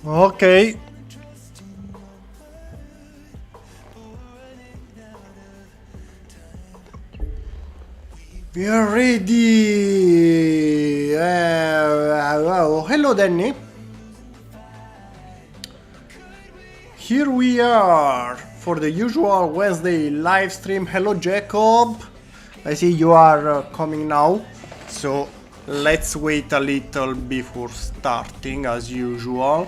Okay. We are ready. Hello, Danny. Here we are for the usual Wednesday live stream. Hello, Jacob. I see you are coming now. So let's wait a little before starting, as usual.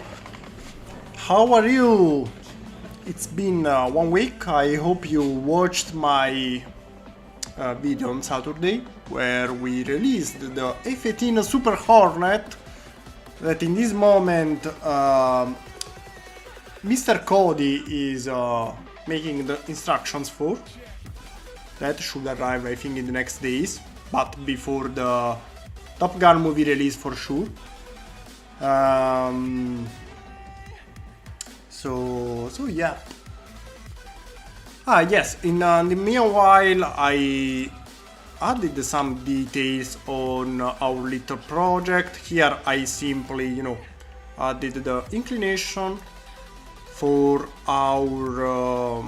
How are you? It's been 1 week. I hope you watched my video on Saturday, where we released the F-18 Super Hornet that in this moment Mr. Cody is making the instructions for. That should arrive, I think, in the next days, but before the Top Gun movie release for sure. So yeah. Yes, in the meanwhile I added some details on our little project. Here I simply, added the inclination for our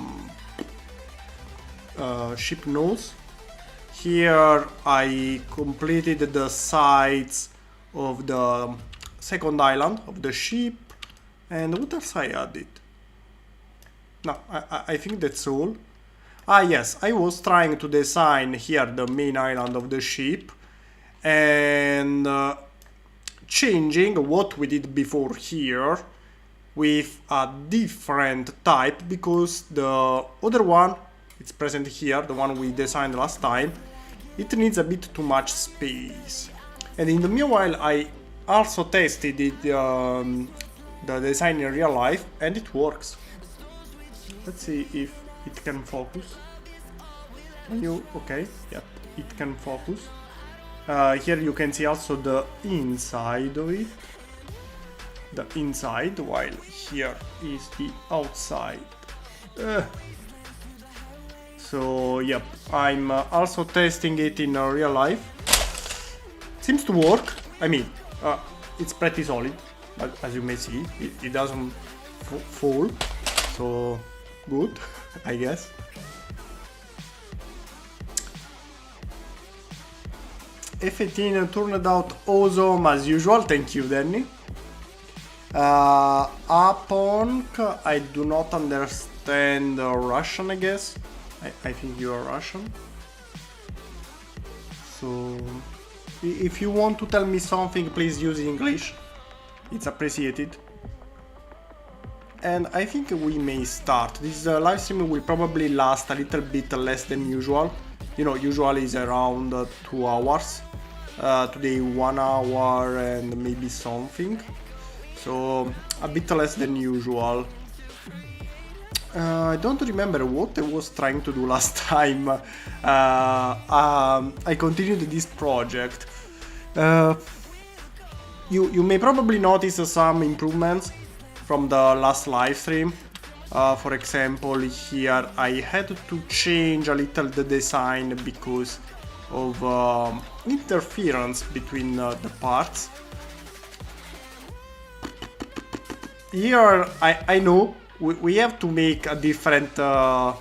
ship nose. Here I completed the sides of the second island of the ship. And what else I added? No, I think that's all. Yes, I was trying to design here the main island of the ship and changing what we did before here with a different type, because the other one, it's present here, the one we designed last time, it needs a bit too much space. And in the meanwhile I also tested it, the design in real life, and it works. Let's see if it can focus. Okay, yep, it can focus. Here you can see also the inside of it. The inside, while here is the outside. So, yep, I'm also testing it in real life. Seems to work. I mean, it's pretty solid, as you may see. It doesn't fall, so good, I guess. F-18 turned out awesome as usual. Thank you, Danny. Aponk, I do not understand Russian, I guess. I think you are Russian. So, if you want to tell me something, please use English. It's appreciated. And I think we may start. This live stream will probably last a little bit less than usual. Usually is around 2 hours. Today 1 hour and maybe something. So a bit less than usual. I don't remember what I was trying to do last time. I continued this project. You may probably notice some improvements from the last live stream. For example, here I had to change a little the design because of interference between the parts. Here I know we have to make a different kind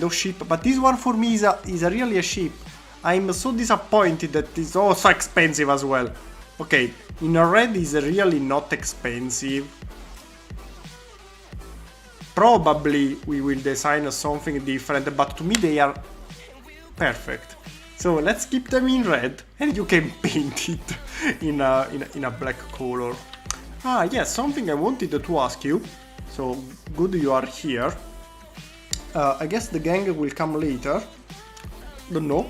of ship, but this one for me is really a ship. I'm so disappointed that it's also expensive as well. Okay, in red is really not expensive. Probably we will design something different, but to me they are perfect. So let's keep them in red, and you can paint it in a black color. Yes, something I wanted to ask you. So good you are here. I guess the gang will come later. Don't know.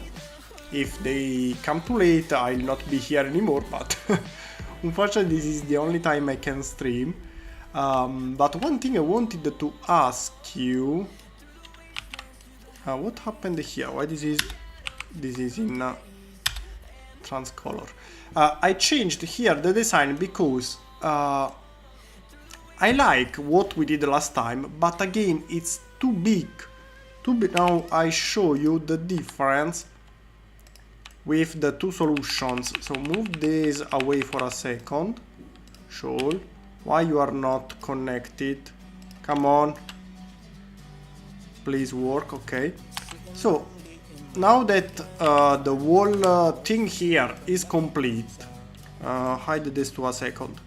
If they come too late, I'll not be here anymore, but unfortunately this is the only time I can stream. But one thing I wanted to ask you, what happened here? Why this is in transcolor? I changed here the design because I like what we did last time, but again it's too big. Now I show you the difference with the two solutions. So move this away for a second. Show. Why you are not connected? Come on. Please work, okay. So, now that the whole thing here is complete, hide this to a second.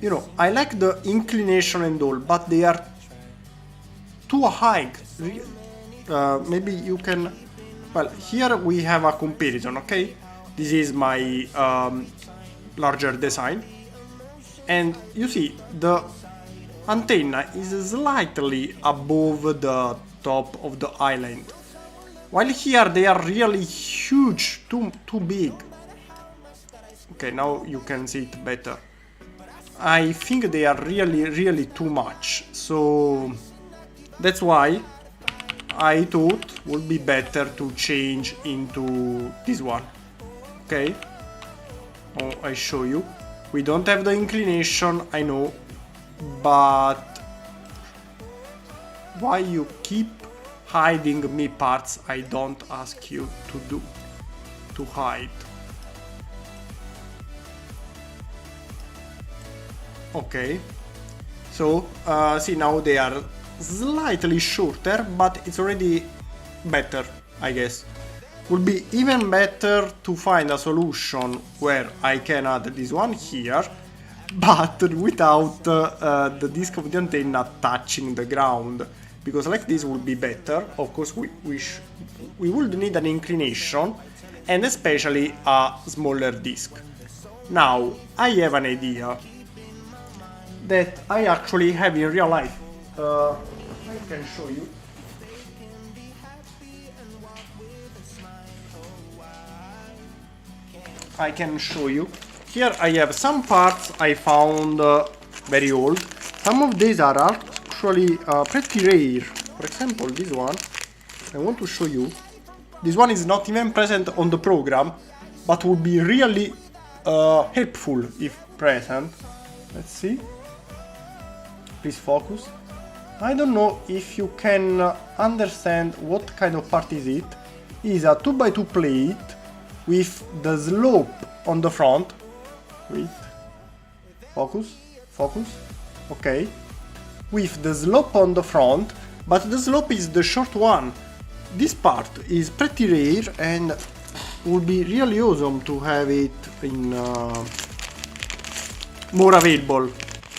You know, I like the inclination and all, but they are too high. Maybe you can... Well, here we have a comparison, okay? This is my larger design. And you see, the antenna is slightly above the top of the island. While here they are really huge, too big. Okay, now you can see it better. I think they are really too much. So that's why I thought would be better to change into this one. Okay? Oh, I show you. We don't have the inclination, I know, but why you keep hiding me parts I don't ask you to do, to hide? Okay, so see, now they are slightly shorter, but it's already better, I guess. Would be even better to find a solution where I can add this one here, but without the disc of the antenna touching the ground, because like this would be better. Of course, we would need an inclination and especially a smaller disc. Now I have an idea that I actually have in real life. I can show you. I can show you. Here I have some parts I found very old. Some of these are actually pretty rare. For example, this one, I want to show you. This one is not even present on the program, but would be really helpful if present. Let's see. Please focus. I don't know if you can understand what kind of part is it. It is a 2x2 plate with the slope on the front. Wait. Focus. Okay. With the slope on the front, but the slope is the short one. This part is pretty rare and would be really awesome to have it in more available.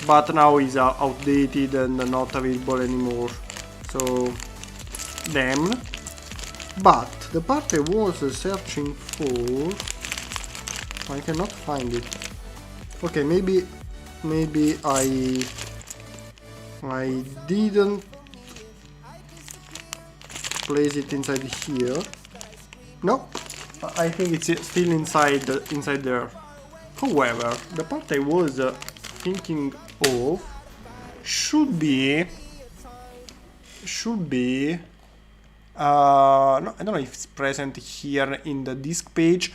But now is outdated and not available anymore. So, damn. But the part I was searching for, I cannot find it. Okay, maybe I didn't place it inside here. No, I think it's still inside there. However, the part I was thinking of should be no, I don't know if it's present here in the disk page,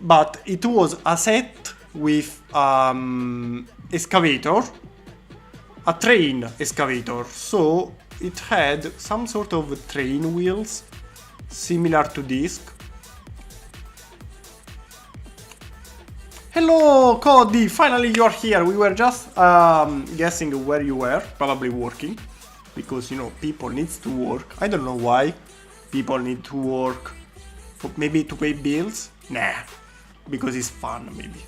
but it was a set with excavator, a train excavator, so it had some sort of train wheels similar to disk. Hello Cody, finally you're here. We were just guessing where you were, probably working, because you know people needs to work. I don't know why people need to work, maybe to pay bills? Nah, because it's fun maybe.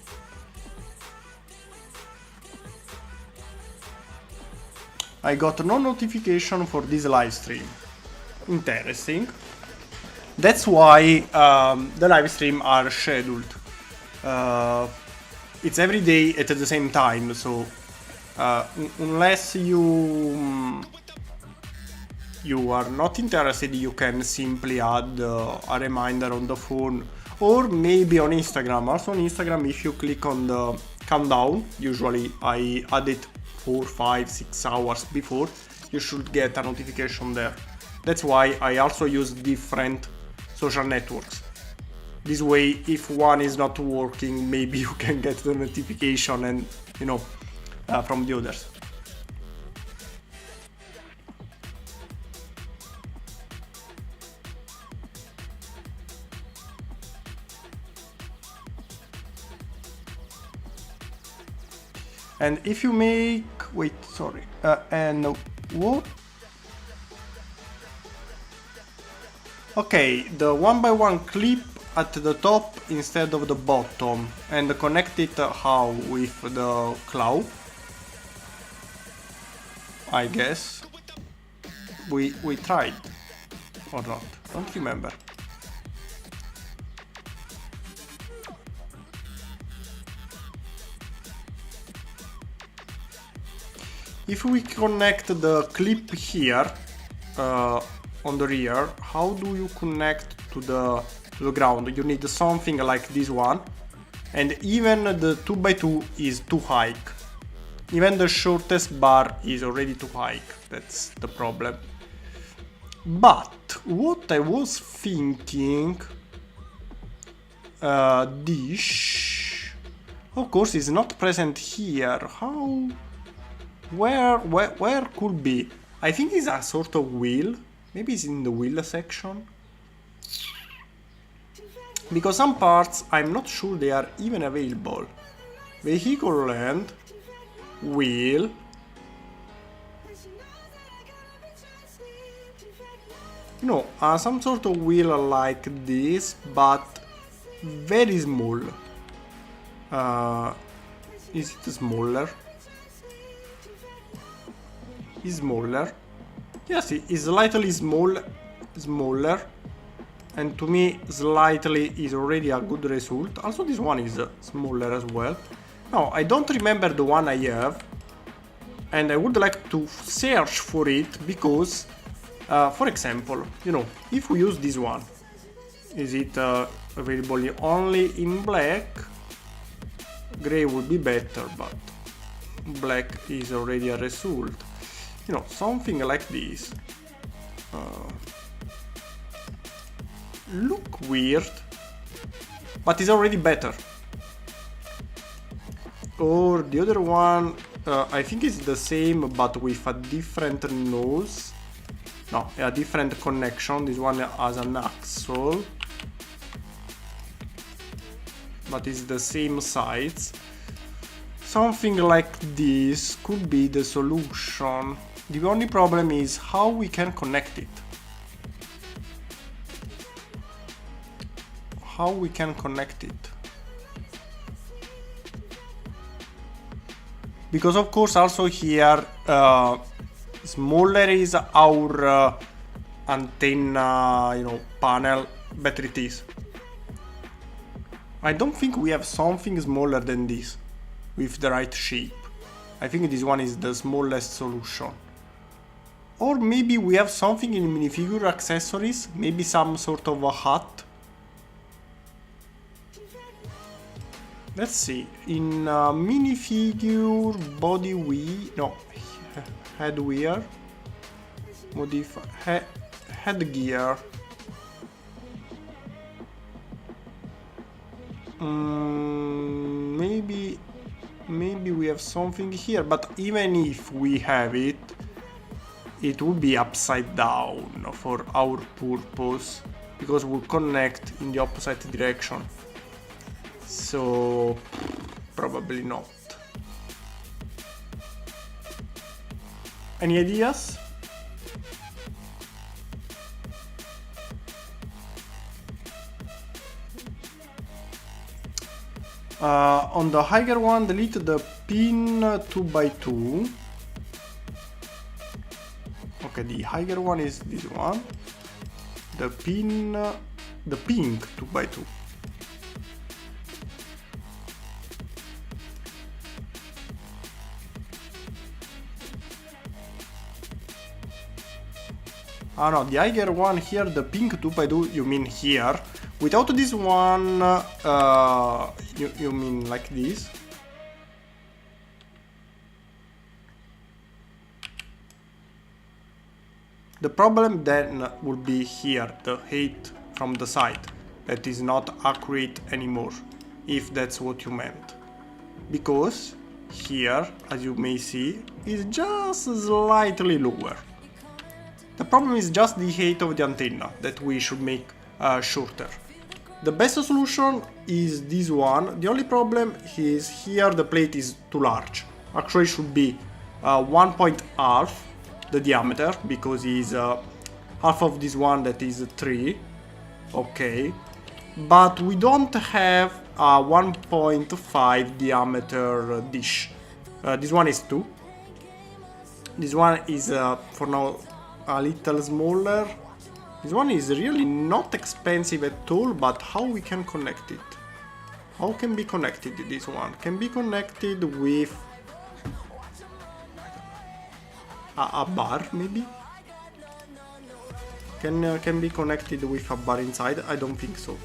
I got no notification for this live stream. Interesting. That's why the live stream are scheduled. It's every day at the same time, so unless you are not interested, you can simply add a reminder on the phone or maybe on Instagram. Also on Instagram, if you click on the countdown, usually I add it 4, 5, 6 hours before, you should get a notification there. That's why I also use different social networks. This way, if one is not working, maybe you can get the notification and, you know, from the others. And if you make, wait, sorry, and what? Okay, the 1x1 clip at the top instead of the bottom, and connect it how with the claw, I guess. We tried or not, don't remember. If we connect the clip here on the rear, how do you connect to the ground? You need something like this one, and even the 2x2 is too high. Even the shortest bar is already too high. That's the problem. But what I was thinking, this, of course, is not present here. How? Where could be? I think it's a sort of wheel. Maybe it's in the wheel section. Because some parts, I'm not sure they are even available. Vehicle and wheel. No, some sort of wheel like this, but very small. Is it smaller? Is smaller. Yes, it's slightly smaller, and to me slightly is already a good result. Also this one is smaller as well. No, I don't remember the one I have, and I would like to search for it because, for example, you know, if we use this one, is it available only in black? Gray would be better, but black is already a result. You know, something like this. Look weird, but it's already better. Or the other one, I think it's the same, but with a different nose. No, a different connection. This one has an axle, but it's the same size. Something like this could be the solution. The only problem is how we can connect it. How we can connect it. Because of course also here smaller is our antenna, you know, panel, better it is. I don't think we have something smaller than this with the right shape. I think this one is the smallest solution. Or maybe we have something in minifigure accessories, maybe some sort of a hat. Let's see, in minifigure body headwear, modify headgear. Maybe we have something here, but even if we have it, it would be upside down for our purpose, because we'll connect in the opposite direction. So probably not. Any ideas? On the higher one, delete the pin 2x2. Okay, the higher one is this one. The pink 2x2. Ah no, the higher one here, the pink 2x2, you mean here. Without this one, you mean like this. The problem then will be here, the height from the side. That is not accurate anymore, if that's what you meant. Because here, as you may see, is just slightly lower. The problem is just the height of the antenna that we should make shorter. The best solution is this one. The only problem is here the plate is too large. Actually should be 1.5 the diameter, because is half of this one, that is 3. Okay, but we don't have a 1.5 diameter dish. This one is 2. This one is for now a little smaller. This one is really not expensive at all, but how we can connect it? How can be connected this one? Can be connected with a bar, maybe? Can be connected with a bar inside? I don't think so.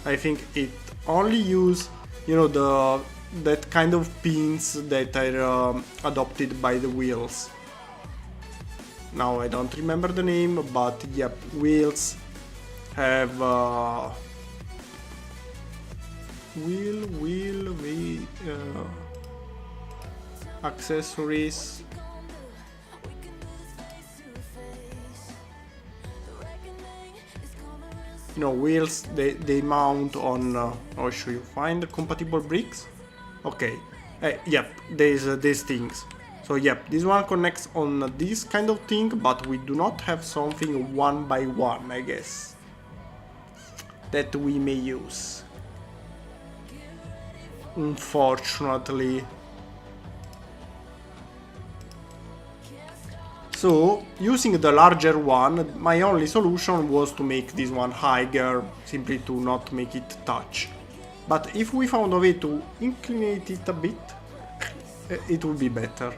I think it only use, you know, that kind of pins that are adopted by the wheels. Now I don't remember the name, but yep, wheels have accessories. You know, wheels, they mount on, I'll show you, find compatible bricks. Okay, yep, there's these things. So yep, this one connects on this kind of thing, but we do not have something one by one, I guess, that we may use. Unfortunately. So, using the larger one, my only solution was to make this one higher, simply to not make it touch. But if we found a way to inclinate it a bit, it would be better.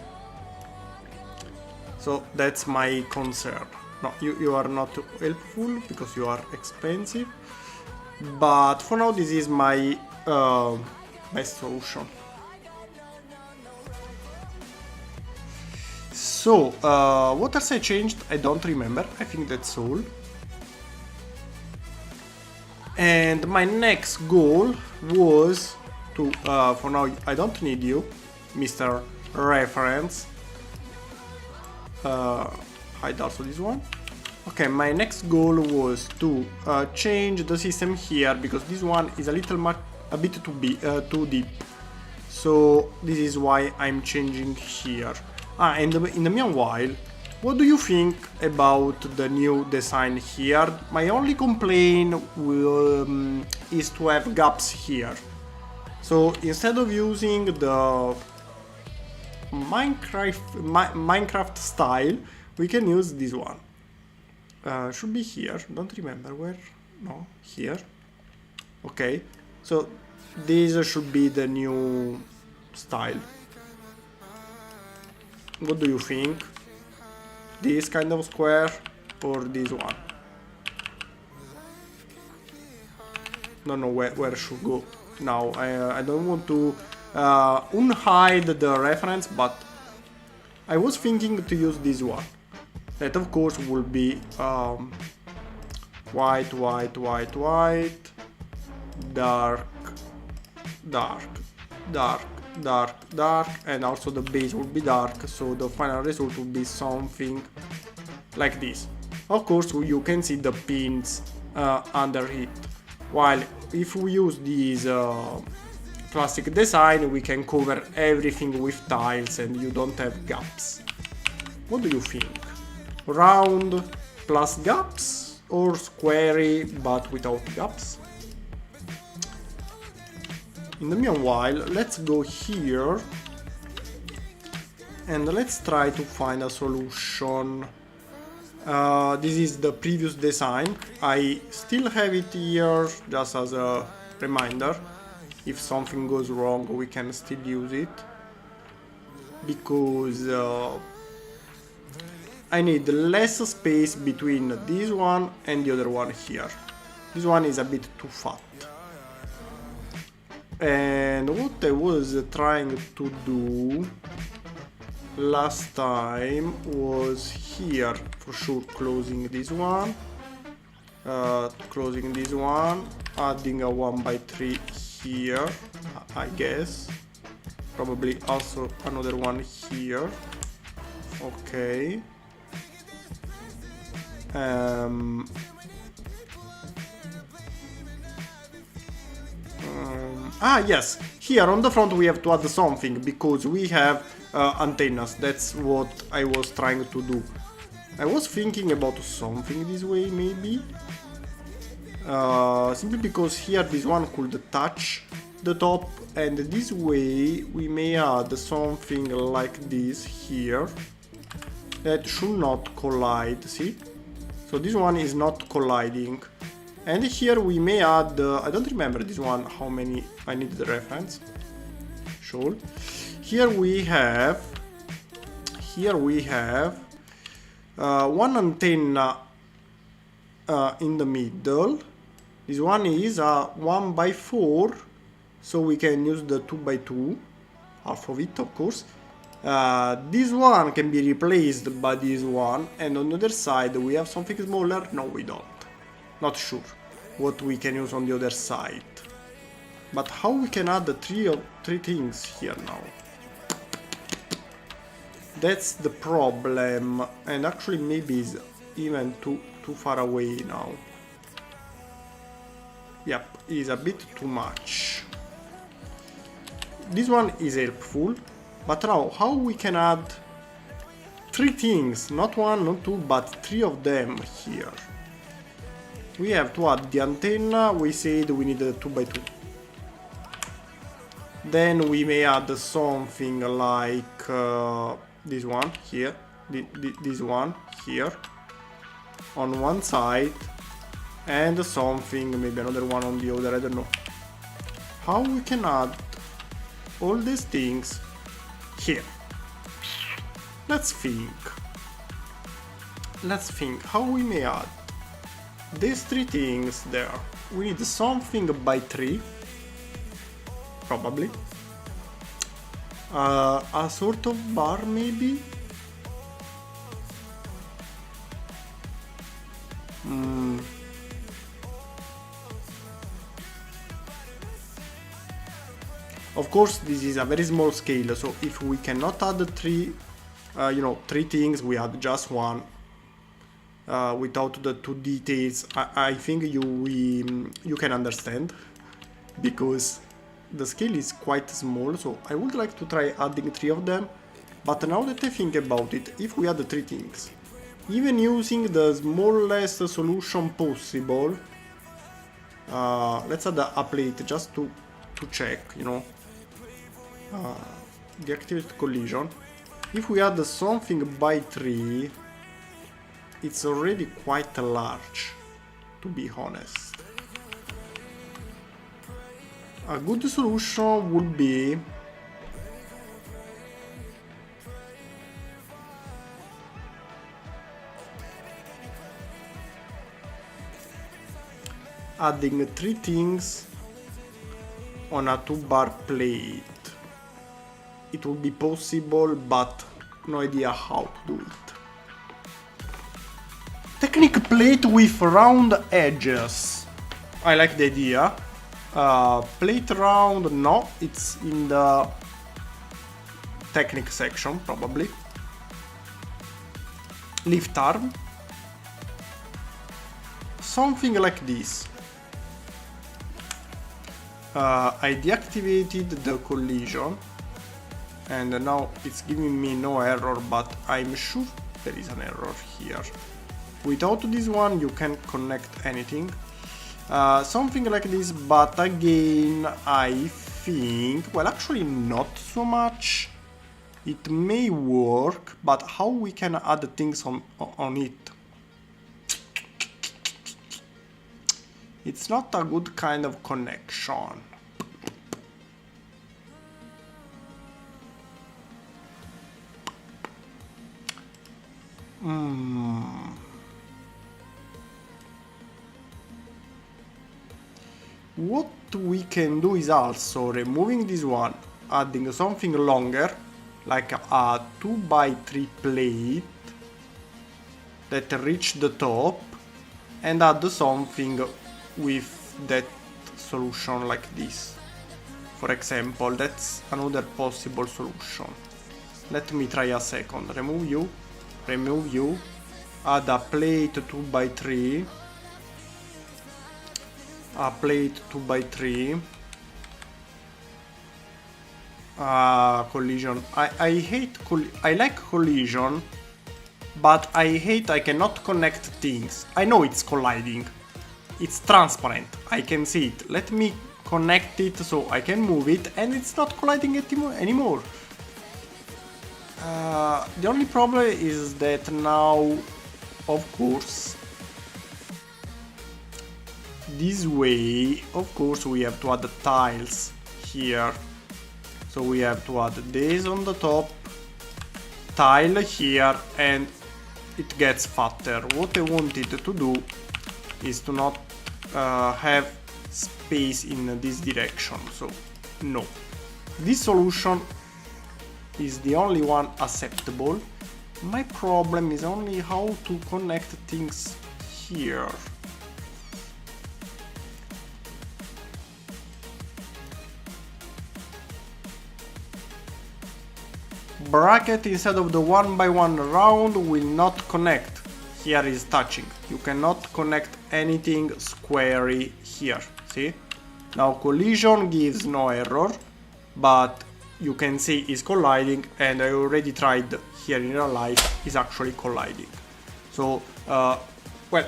So that's my concern. No, you are not helpful because you are expensive. But for now, this is my best solution. So, what else I changed? I don't remember. I think that's all. And my next goal was to, for now, I don't need you, Mr. Reference. Hide also this one. Okay, my next goal was to change the system here, because this one is a bit too deep. So this is why I'm changing here. And in the meanwhile, what do you think about the new design here? My only complaint is to have gaps here. So instead of using the Minecraft style, we can use this one. Should be here, don't remember where. No, here. Okay, so this should be the new style. What do you think? This kind of square or this one? Don't know where should go now. I don't want to unhide the reference, but I was thinking to use this one. That of course will be white, white, white, white, dark, dark, dark, dark, dark, and also the base will be dark, so the final result will be something like this. Of course you can see the pins under it, while if we use this classic design, we can cover everything with tiles and you don't have gaps. What do you think? Round plus gaps or squarey but without gaps? In the meanwhile, let's go here and let's try to find a solution. This is the previous design. I still have it here just as a reminder. If something goes wrong, we can still use it. Because I need less space between this one and the other one here. This one is a bit too fat. And what I was trying to do last time was here, for sure, closing this one, closing this one, adding a 1x3 here, I guess, probably also another one here. Okay. Yes, here on the front we have to add something, because we have antennas. That's what I was trying to do. I was thinking about something this way maybe. Simply because here this one could touch the top, and this way we may add something like this here that should not collide, see? So this one is not colliding. And here we may add, I don't remember this one, how many, I need the reference. Sure. Here we have one antenna in the middle. This one is a 1x4, so we can use the 2x2, half of it of course. This one can be replaced by this one, and on the other side we have something smaller. No, we don't. Not sure what we can use on the other side. But how we can add the three things here now? That's the problem, and actually maybe it's even too far away now. Yep, it's a bit too much. This one is helpful, but now how we can add three things, not one, not two, but three of them here. We have to add the antenna. We said we need a 2x2. Then we may add something like this one here, this one here on one side, and something, maybe another one on the other, I don't know. How we can add all these things here? Let's think how we may add these three things there. We need something by 3, probably. A sort of bar maybe? Of course, this is a very small scale, so if we cannot add three things, we add just one. Without the two details, I think you can understand, because the scale is quite small, so I would like to try adding 3 of them. But now that I think about it, if we add 3 things, even using the smallest solution possible, let's add a plate just to check, deactivate collision. If we add something by 3, it's already quite large, to be honest. A good solution would be adding 3 things on a 2-bar plate. It would be possible, but no idea how to do it. Technic plate with round edges. I like the idea. Plate round, no, it's in the technique section probably. Lift arm. Something like this. I deactivated the collision, and now it's giving me no error, but I'm sure there is an error here. Without this one you can't connect anything. Something like this, but again I think, well, actually not so much. It may work, but how we can add things on it? It's not a good kind of connection. What we can do is also removing this one, adding something longer, like a 2x3 plate that reach the top, and add something with that solution like this. For example, that's another possible solution. Let me try a second. Remove you, add a plate 2x3, a plate 2x3, collision. I hate I like collision, but I hate I cannot connect things. I know it's colliding. It's transparent. I can see it. Let me connect it so I can move it, and it's not colliding anymore. The only problem is that now, of course, this way, of course, we have to add the tiles here. So we have to add this on the top, tile here, and it gets fatter. What I wanted to do is to not have space in this direction, so no. This solution is the only one acceptable. My problem is only how to connect things here. Bracket instead of the 1x1 round will not connect. Here is touching. You cannot connect anything squarey here. See? Now collision gives no error, but you can see it's colliding, and I already tried here in real life, it's actually colliding. So, well,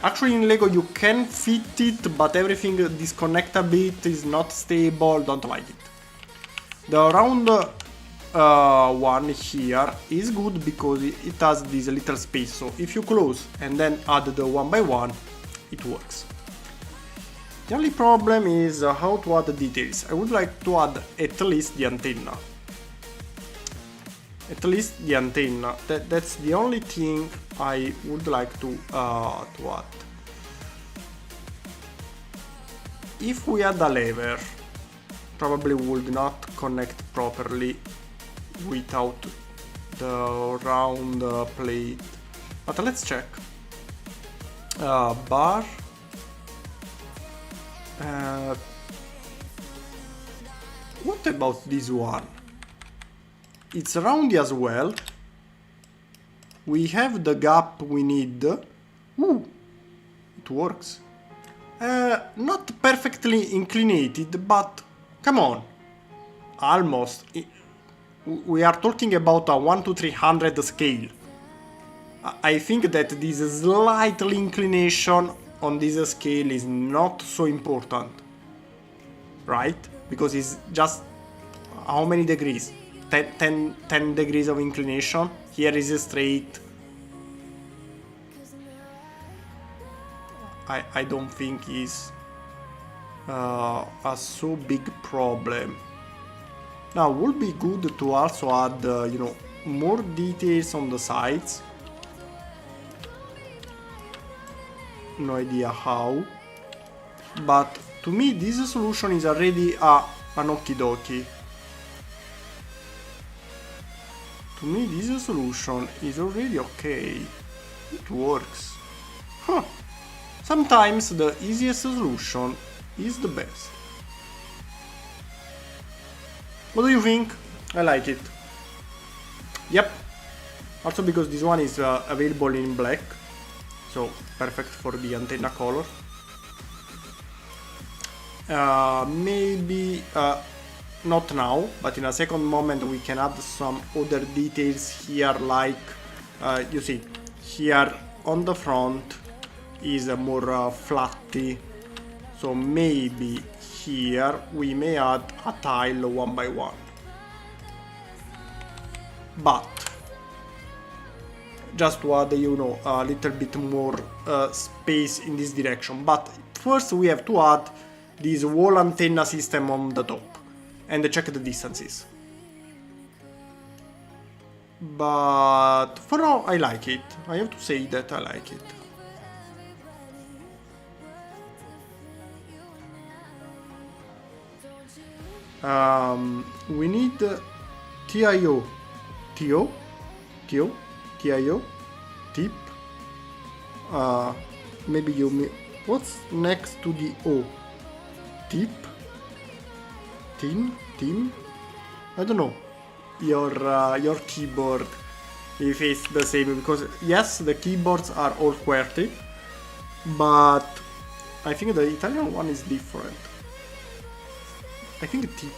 actually in Lego you can fit it, but everything disconnect a bit, is not stable, don't like it. The round one here is good because it has this little space, so if you close and then add the 1x1, it works. The only problem is how to add the details. I would like to add at least the antenna. At least the antenna. That's the only thing I would like to add. If we add a lever, probably would not connect properly without the round plate. But let's check. Bar. What about this one? It's roundy as well. We have the gap we need. Ooh, it works. Not perfectly inclinated, but come on. Almost. We are talking about a 1 to 300 scale. I think that this slight inclination on this scale is not so important. Right? Because it's just how many degrees? 10 degrees of inclination. Here is straight. I don't think is a so big problem. Now would be good to also add you know, more details on the sides. No idea how, but to me this solution is already an okie dokie. To me this solution is already okay. It works. Huh. Sometimes the easiest solution is the best. What do you think? I like it. Yep. Also because this one is available in black, so perfect for the antenna color. Maybe not now, but in a second moment we can add some other details here, like you see here on the front is a more flatty, so maybe here we may add a tile 1x1, but just to add, you know, a little bit more space in this direction. But first we have to add this wall antenna system on the top and check the distances. But for now I like it. I have to say that I like it. We need TIO, tip. Maybe you may. What's next to the O? Tip, team. I don't know. Your keyboard, if it's the same, because yes, the keyboards are all QWERTY, but I think the Italian one is different. I think tip.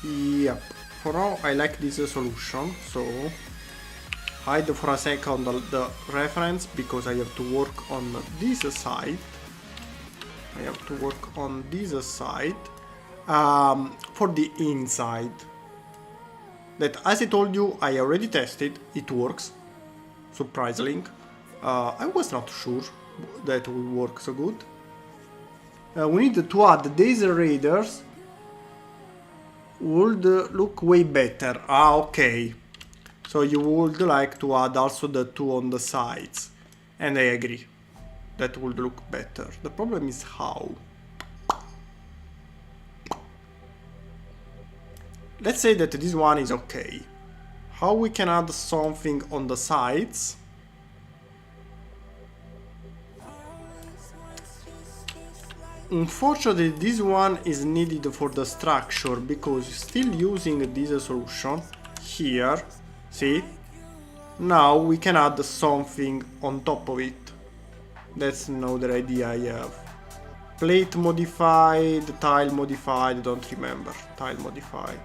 Yep, for now I like this solution, so hide for a second the reference because I have to work on this side. I have to work on this side for the inside. That, as I told you, I already tested, it works, surprisingly. I was not sure that will work so good. We need to add these radars. Would look way better. Ah, okay. So you would like to add also the two on the sides. And I agree. That would look better. The problem is how. Let's say that this one is okay. How we can add something on the sides? Unfortunately, this one is needed for the structure because still using this solution here, see? Now we can add something on top of it. That's another idea I have. Plate modified, tile modified, don't remember. Tile modified.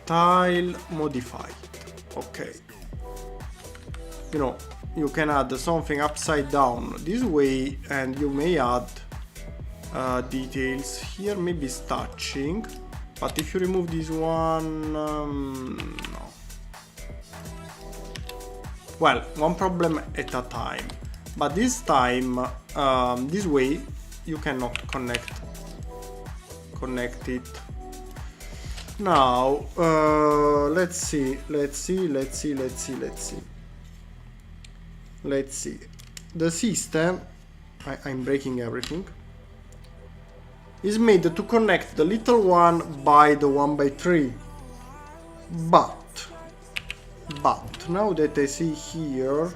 Tile modified. Okay. You know, you can add something upside down this way and you may add details here, maybe it's touching, but if you remove this one, no. Well, one problem at a time, but this time, this way you cannot connect it. Now, let's see. The system, I'm breaking everything, is made to connect the little one by the 1x3. But now that I see here,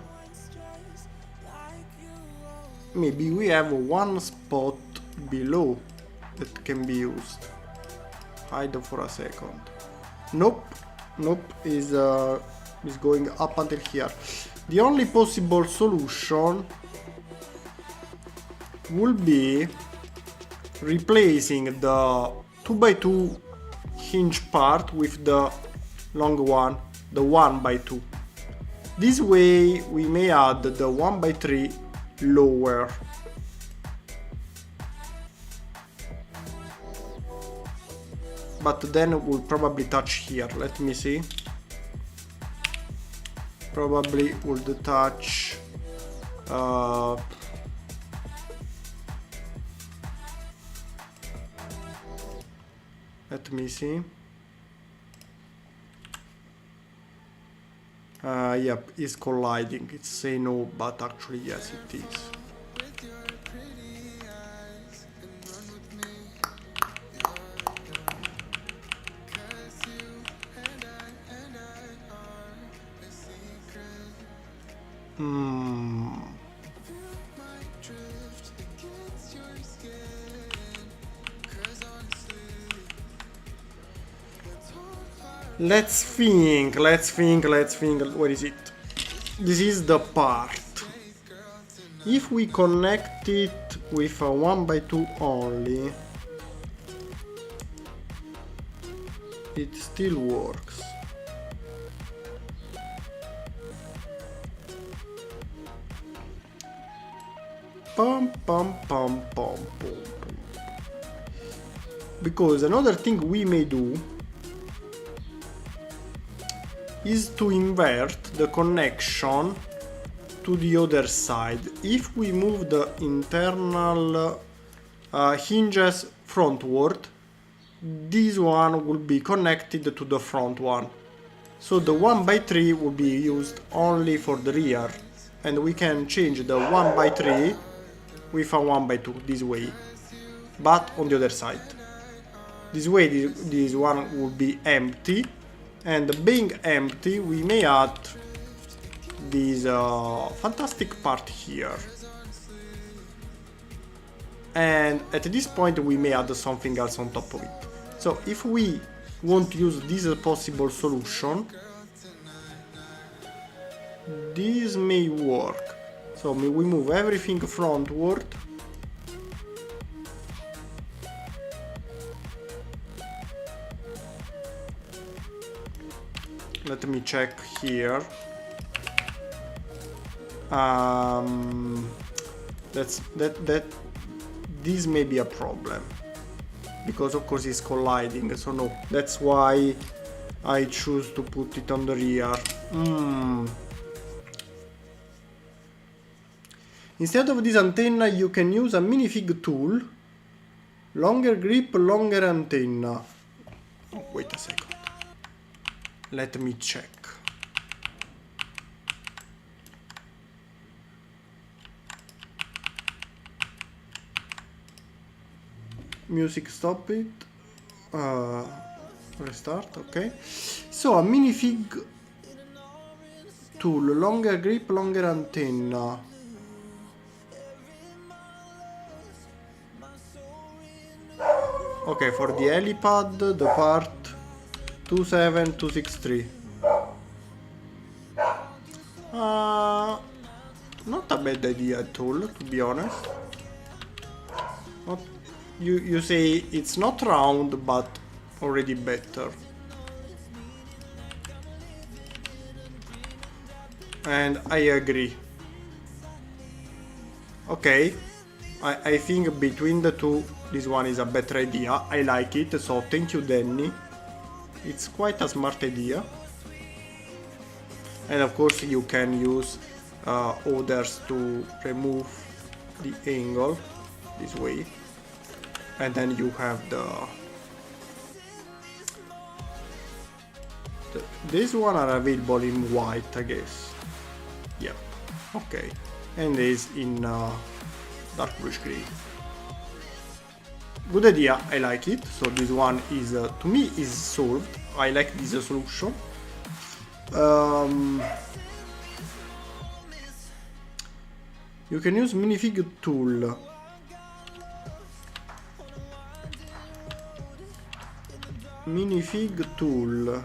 maybe we have one spot below that can be used. Hide for a second. Nope, is going up until here. The only possible solution will be replacing the 2x2 hinge part with the long one, the 1x2. This way we may add the 1x3 lower. But then we'll probably touch here. Let me see. Probably would touch let me see. Yep, it's colliding. It's saying no, but actually yes, it is. Let's think, where is it? This is the part. If we connect it with a 1x2 only, it still works. Pum pum pum pum pum. Because another thing we may do is to invert the connection to the other side. If we move the internal hinges frontward, this one will be connected to the front one. So the 1x3 will be used only for the rear, and we can change the 1x3 with a 1x2 this way, but on the other side. This way this one will be empty, and being empty we may add this fantastic part here. And at this point we may add something else on top of it. So if we want to use this possible solution, this may work. So we move everything frontward let me check here. This may be a problem, because of course it's colliding, so no, that's why I choose to put it on the rear. Instead of this antenna you can use a minifig tool. Longer grip, longer antenna. Oh, wait a second. Let me check. Music, stop it. Restart, okay. So a minifig tool, longer grip, longer antenna. Okay, for the helipad, the part 27263. Not a bad idea at all, to be honest. Not, you say it's not round, but already better. And I agree. Okay, I think between the two, this one is a better idea. I like it, so thank you, Danny. It's quite a smart idea. And of course you can use others to remove the angle this way. And then you have this one are available in white, I guess. Yep, okay. And this in dark bluish gray. Good idea, I like it. So this one is, to me, is solved. I like this solution. You can use minifig tool. Minifig tool.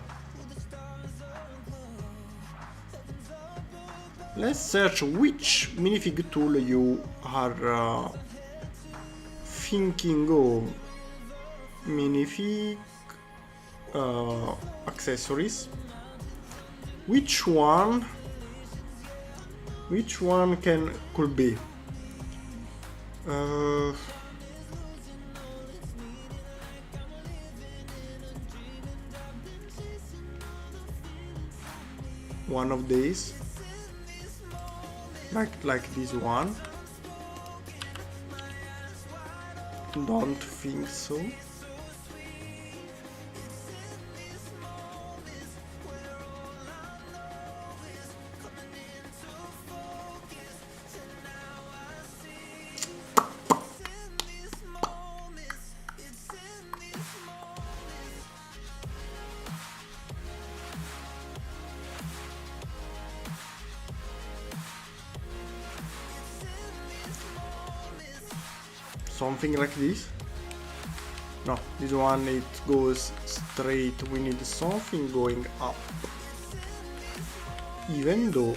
Let's search which minifig tool you are thinking of. Minifig accessories. Which one could be? One of these, like this one. Don't think so. Something like this. No, this one it goes straight. We need something going up. Even though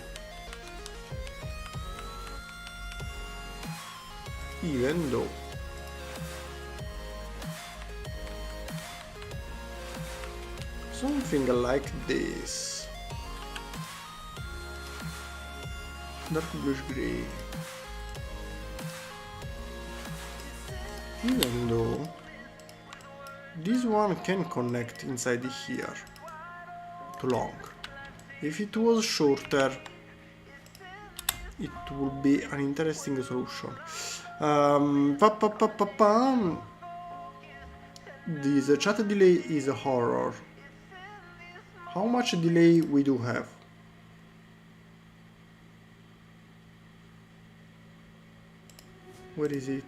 something like this. Dark bluish gray. Even though this one can connect inside here. Too long. If it was shorter, it would be an interesting solution. This chat delay is a horror. How much delay we do have? Where is it?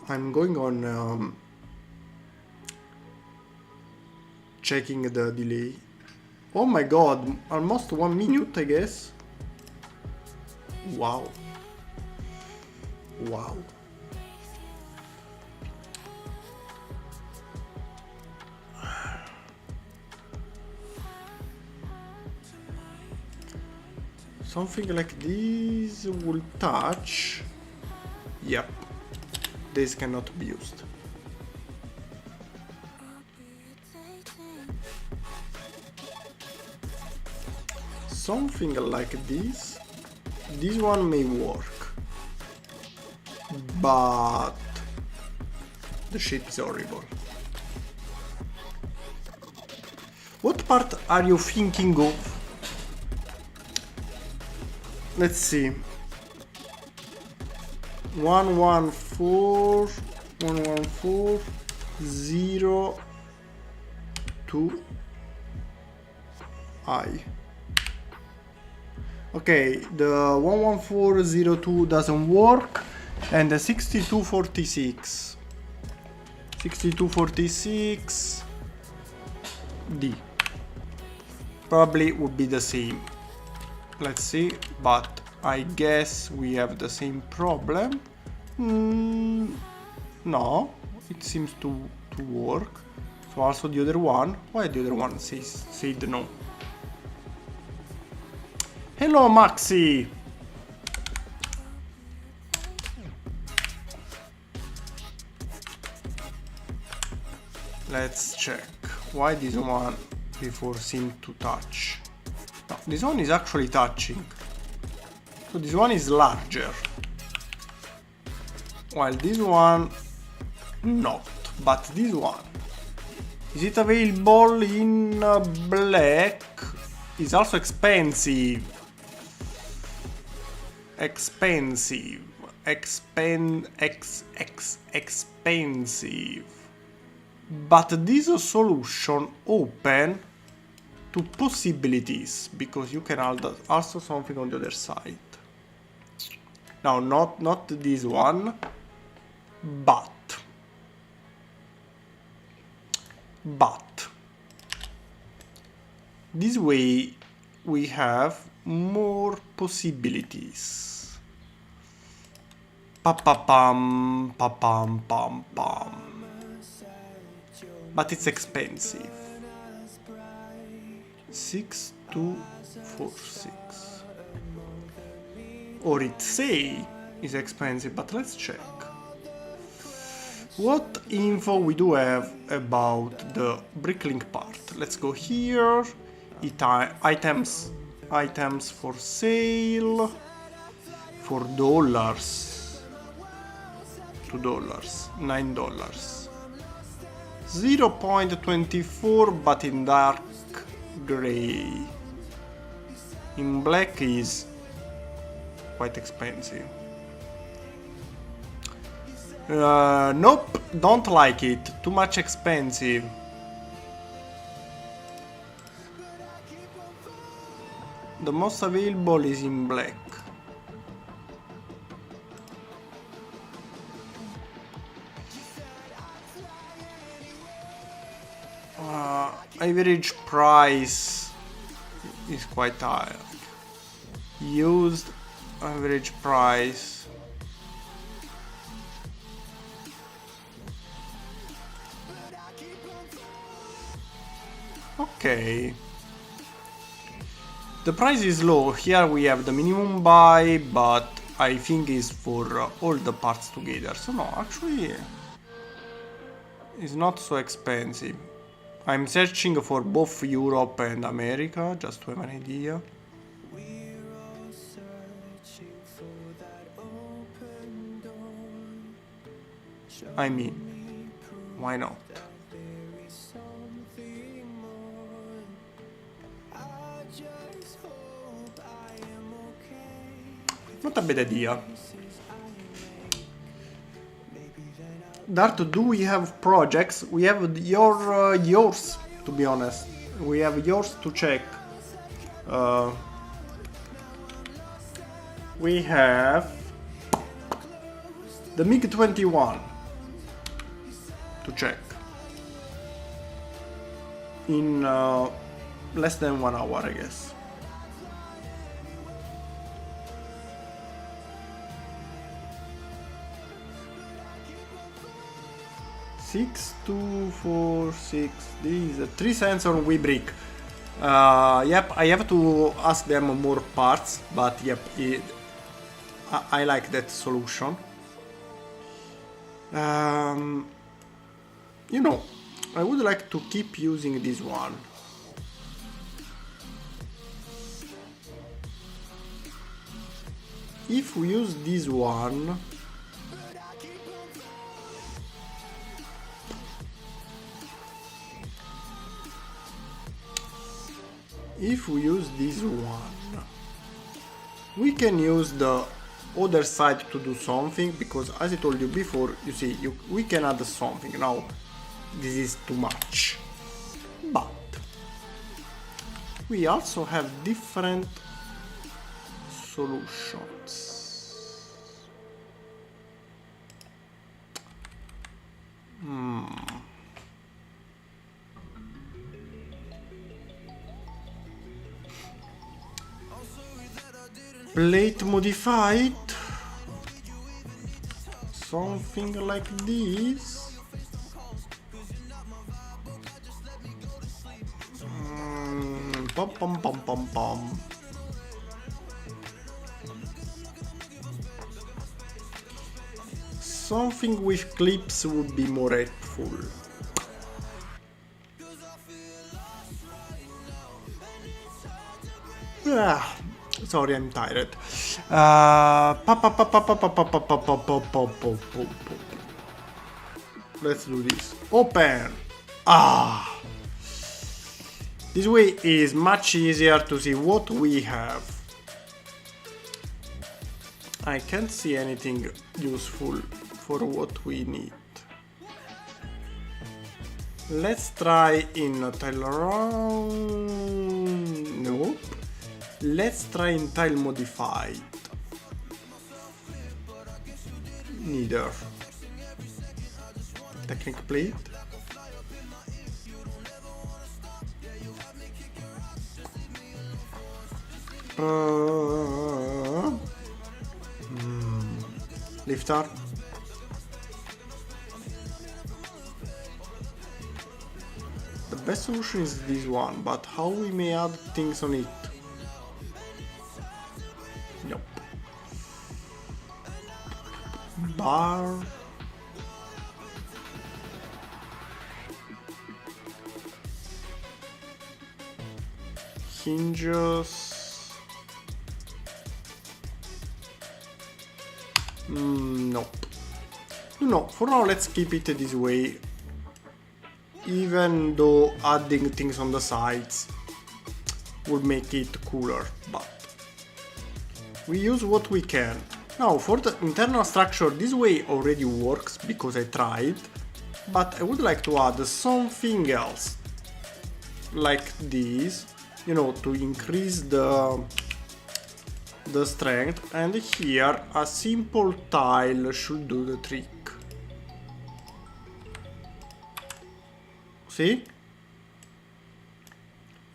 I'm going on checking the delay. Oh my god, almost 1 minute, I guess. Wow. Wow. Something like this will touch. Yep. This cannot be used. Something like this. This one may work, but the shape is horrible. What part are you thinking of? Let's see. 114, 114, 0, 2, I. Okay, the 11402 doesn't work, and the 6246. 6246 D. Probably would be the same. Let's see, but I guess we have the same problem. No, it seems to work. So also the other one. Why the other one said no? Hello, Maxi! Let's check. Why this one before seemed to touch? No, this one is actually touching. So this one is larger. While this one not. But this one. Is it available in black? It's also expensive. Expensive. Expensive. But this solution open to possibilities, because you can also something on the other side. Now, not this one, but this way we have more possibilities. Pa-pa-pam, pa-pam, pam, pam. But it's expensive. 6246. Or it say is expensive, but let's check. What info we do have about the bricklink part? Let's go here. Items for sale for dollars. $2, $9. 0.24, but in dark gray. In black is quite expensive. Nope, don't like it. Too much expensive. The most available is in black. Average price is quite high. Used average price. Okay. The price is low. Here we have the minimum buy, but I think is for all the parts together. So no, actually it's not so expensive. I'm searching for both Europe and America, just to have an idea. I mean, why not? Not a bad idea. Dart, do we have projects? We have yours, to be honest. We have yours to check. We have the MiG-21 to check in less than 1 hour, I guess. Six, 2, 4, 6. This is 3 cents on WIP. Yep, I have to ask them more parts, but yep, I like that solution. You know, I would like to keep using this one. If we use this one, we can use the other side to do something, because as I told you before, you see, we can add something. Now this is too much, but we also have different solutions. Plate modified, something like this. Pom pom pom pom pom. Something with clips would be more helpful. Sorry, I'm tired. Let's do this. Open. This way is much easier to see what we have. I can't see anything useful for what we need. Let's try in tile round. Nope. Let's try in tile modified. Neither. Technique plate. Lifter. The best solution is this one, but how we may add things on it? Nope. Bar. Hinges. Nope. No, for now let's keep it this way. Even though adding things on the sides would make it cooler, but we use what we can. Now for the internal structure, this way already works because I tried, but I would like to add something else, like this, you know, to increase the strength, and here a simple tile should do the trick. See?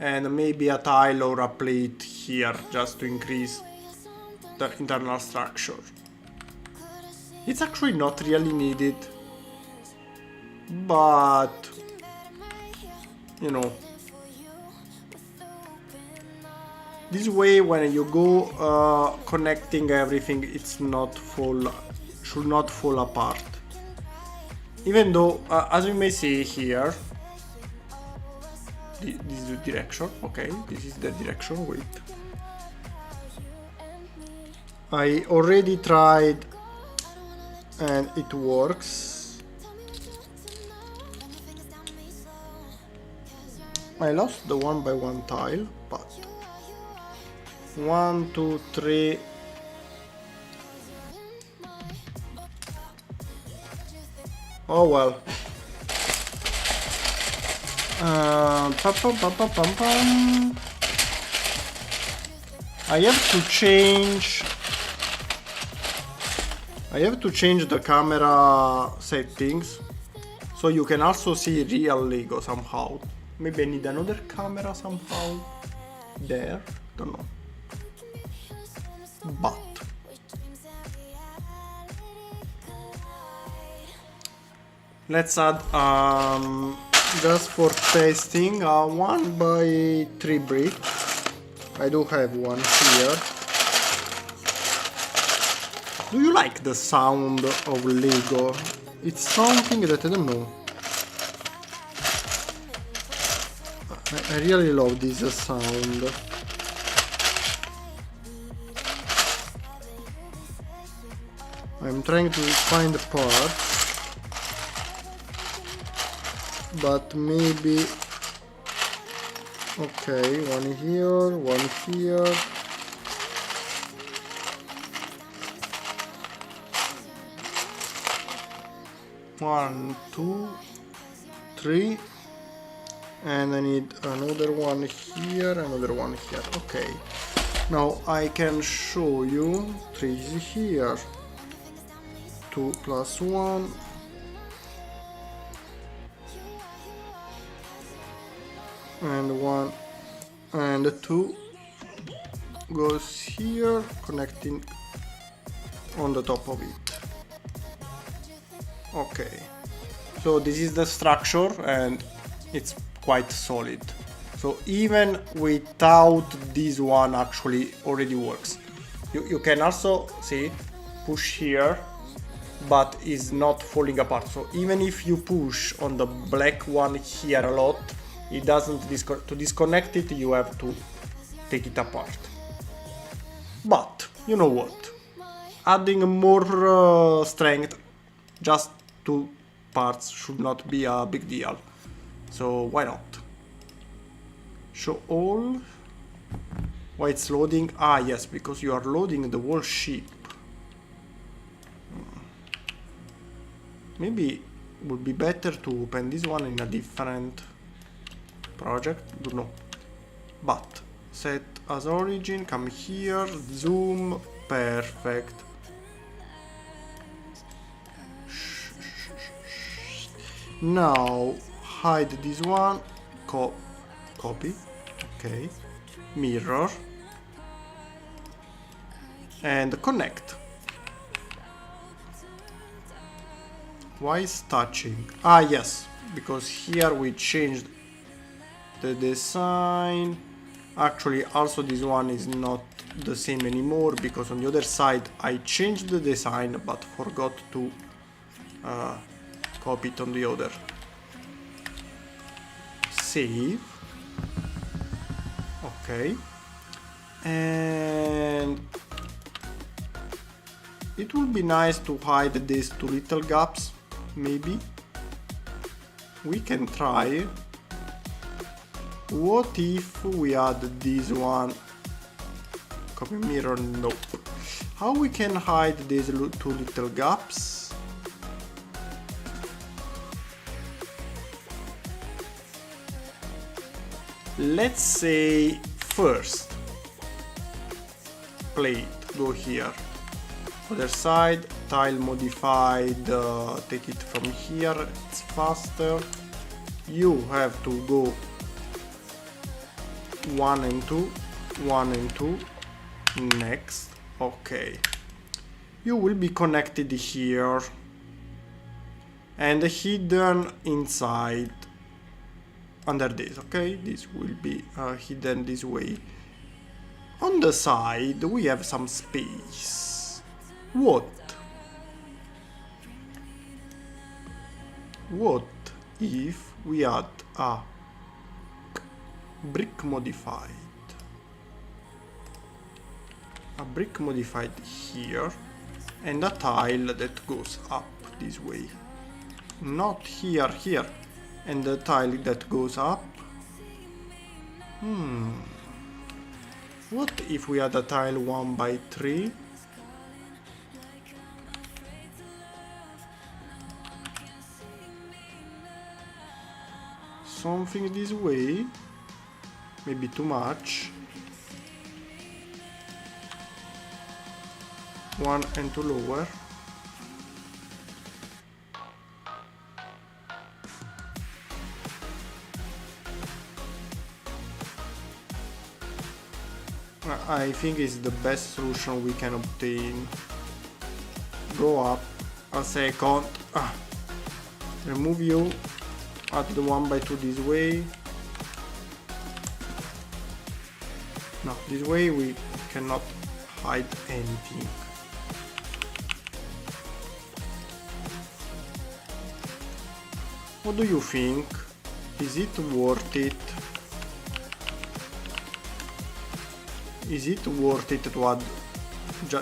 And maybe a tile or a plate here just to increase the internal structure. It's actually not really needed, but you know, this way when you go connecting everything, it's not should not fall apart. Even though, as you may see here, this is the direction. Okay, this is the direction. Wait, I already tried and it works. I lost the 1 by 1 tile, but 1, 2, 3. Oh well. I have to change the camera settings so you can also see real Lego somehow. Maybe I need another camera somehow there, don't know. But let's add just for testing a 1 by 3 brick. I do have one here. Do you like the sound of Lego? It's something that I don't know. I really love this sound. I'm trying to find the part, but maybe... Okay, one here, one here. One, two, three. And I need another one here, another one here. Okay. Now I can show you 3 is here. 2 plus 1. And 1 and 2 goes here, connecting on the top of it. Okay, so this is the structure and it's quite solid. So even without this one actually already works. You can also see push here, but is not falling apart. So even if you push on the black one here a lot, it doesn't to disconnect it, you have to take it apart. But you know what? Adding more strength, just 2 parts should not be a big deal. So why not? Show all. Why it's loading? Ah yes, because you are loading the whole ship. Maybe it would be better to open this one in a different project, don't know. But set as origin, come here, zoom, perfect. Now hide this one, copy, okay, mirror, and connect. Why is touching? Ah yes, because here we changed the design. Actually also this one is not the same anymore, because on the other side I changed the design but forgot to copy it on the other. Save. Okay. And it would be nice to hide these 2 little gaps, maybe. We can try. What if we add this one? Copy mirror, nope. How we can hide these 2 little gaps? Let's say first plate, go here. Other side, tile modified, take it from here, it's faster. You have to go 1 and 2, 1 and 2, next, okay. You will be connected here and hidden inside under this, okay? This will be hidden this way. On the side we have some space. What if we add a brick modified? A brick modified here and a tile that goes up this way. Not here, here. And the tile that goes up. What if we add a tile 1x3? Something this way. Maybe too much. 1 and 2 lower. I think it's the best solution we can obtain. Go up a second. Remove you. Add the 1x2 this way. No, this way we cannot hide anything. What do you think? Is it worth it? Is it worth it to add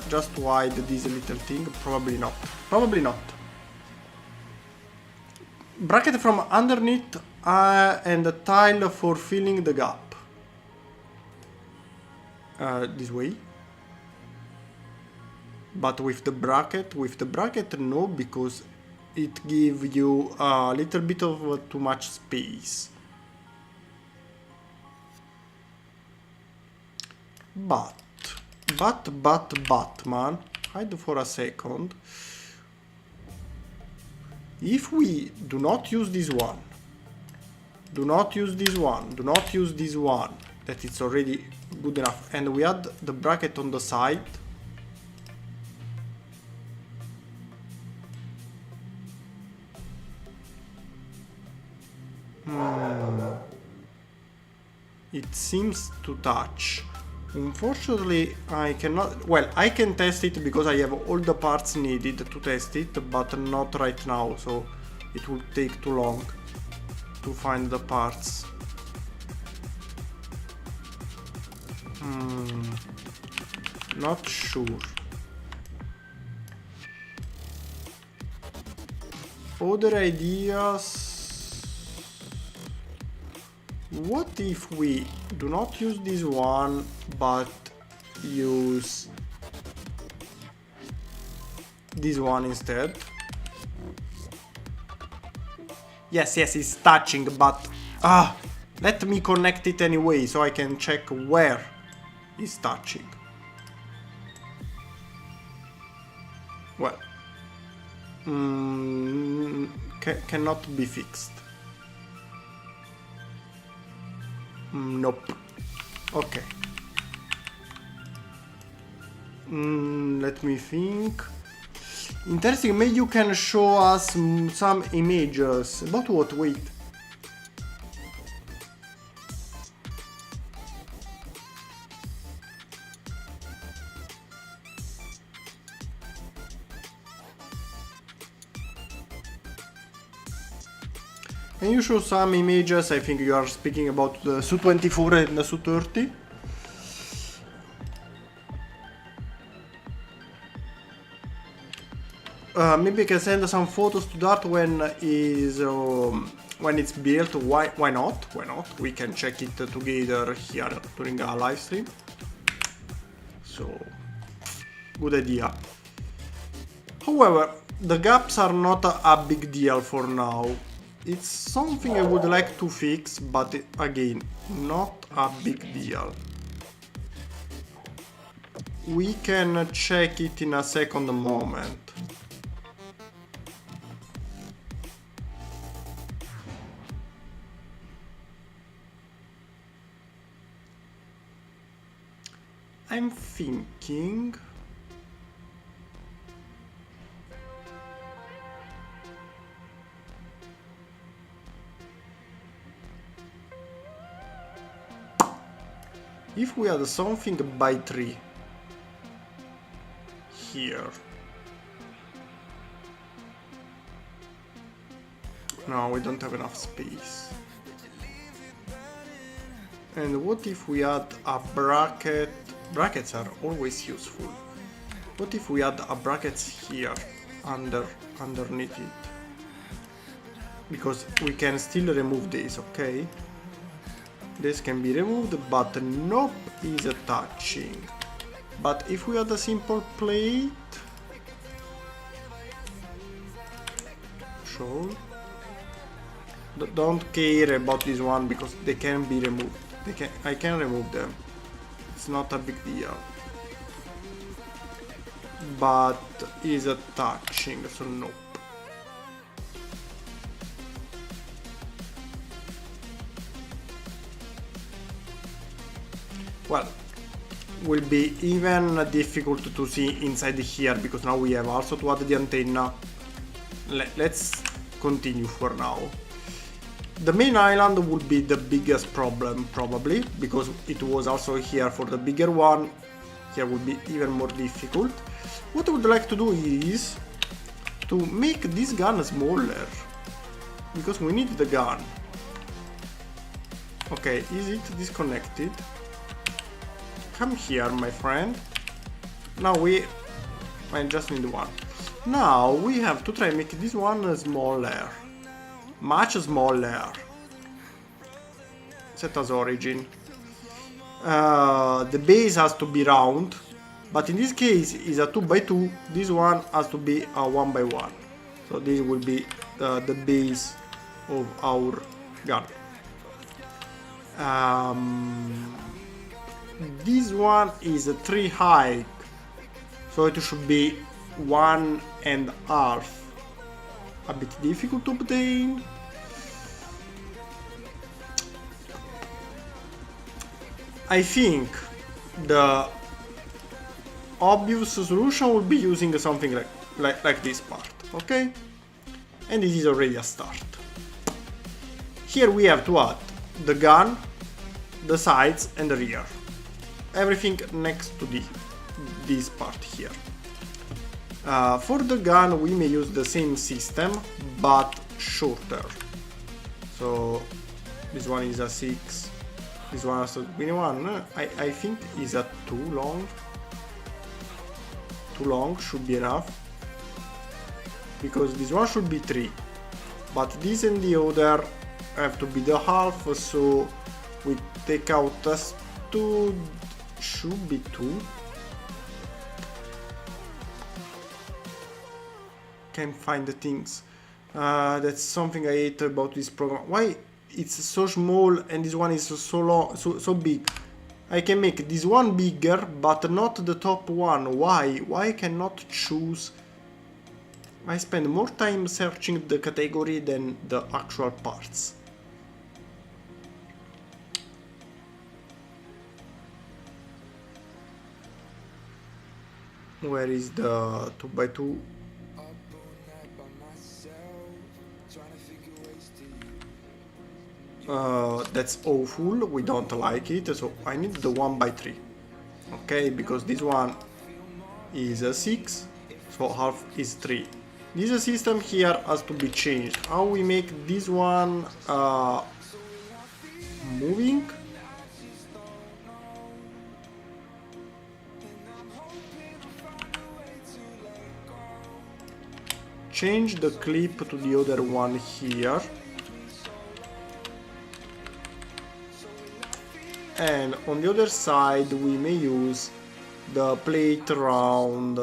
just to hide this little thing? Probably not. Probably not. Bracket from underneath and a tile for filling the gap. This way. But with the bracket no, because it gives you a little bit of too much space. But, man, hide for a second. If we do not use this one, that it's already good enough, and we add the bracket on the side, it seems to touch. Unfortunately, I cannot. Well, I can test it because I have all the parts needed to test it, but not right now, so it will take too long to find the parts. Not sure. Other ideas? What if we do not use this one, but use this one instead? Yes, it's touching, but let me connect it anyway so I can check where it's touching. Well, cannot be fixed. Nope. Okay. Let me think. Interesting, maybe you can show us some images. About what? Wait. Can you show some images? I think you are speaking about the Su-24 and the Su-30. Maybe I can send some photos to that when it's built. Why not? Why not? We can check it together here during a live stream. So, good idea. However, the gaps are not a big deal for now. It's something I would like to fix, but again, not a big deal. We can check it in a second moment. I'm thinking... if we had something by 3 here. No, we don't have enough space. And what if we add a bracket? Brackets are always useful. What if we add a bracket here underneath it? Because we can still remove this, okay? This can be removed, but nope is touching. But if we add a simple plate, sure. Don't care about this one because they can be removed. I can remove them. It's not a big deal. But is touching, so nope. Well, will be even difficult to see inside here because now we have also to add the antenna. Let's continue for now. The main island would be the biggest problem probably, because it was also here for the bigger one. Here would be even more difficult. What I would like to do is to make this gun smaller, because we need the gun. Okay, is it disconnected? come here, my friend. Now I just need one. Now we have to try and make this one smaller. Much smaller. Set as origin. The base has to be round, but in this case is a 2x2. This one has to be a 1x1. So this will be the base of our gun. This one is a 3 height, so it should be 1.5. A bit difficult to obtain. I think the obvious solution would be using something like this part, okay? And this is already a start. Here we have to add the gun, the sides and the rear. Everything next to this part here. For the gun we may use the same system but shorter. So this one is a 6. This one has to be 1. I think is a too long. Too long should be enough. Because this one should be 3. But this and the other have to be the half, so we take out as 2. Should be 2. Can't find the things. That's something I hate about this program. Why it's so small and this one is so long, so big? I can make this one bigger, but not the top one. Why? Why I cannot choose? I spend more time searching the category than the actual parts. Where is the 2x2? That's awful, we don't like it, so I need the 1x3. Okay, because this one is a 6, so half is 3. This system here has to be changed. How we make this one moving? Change the clip to the other one here. And on the other side we may use the plate round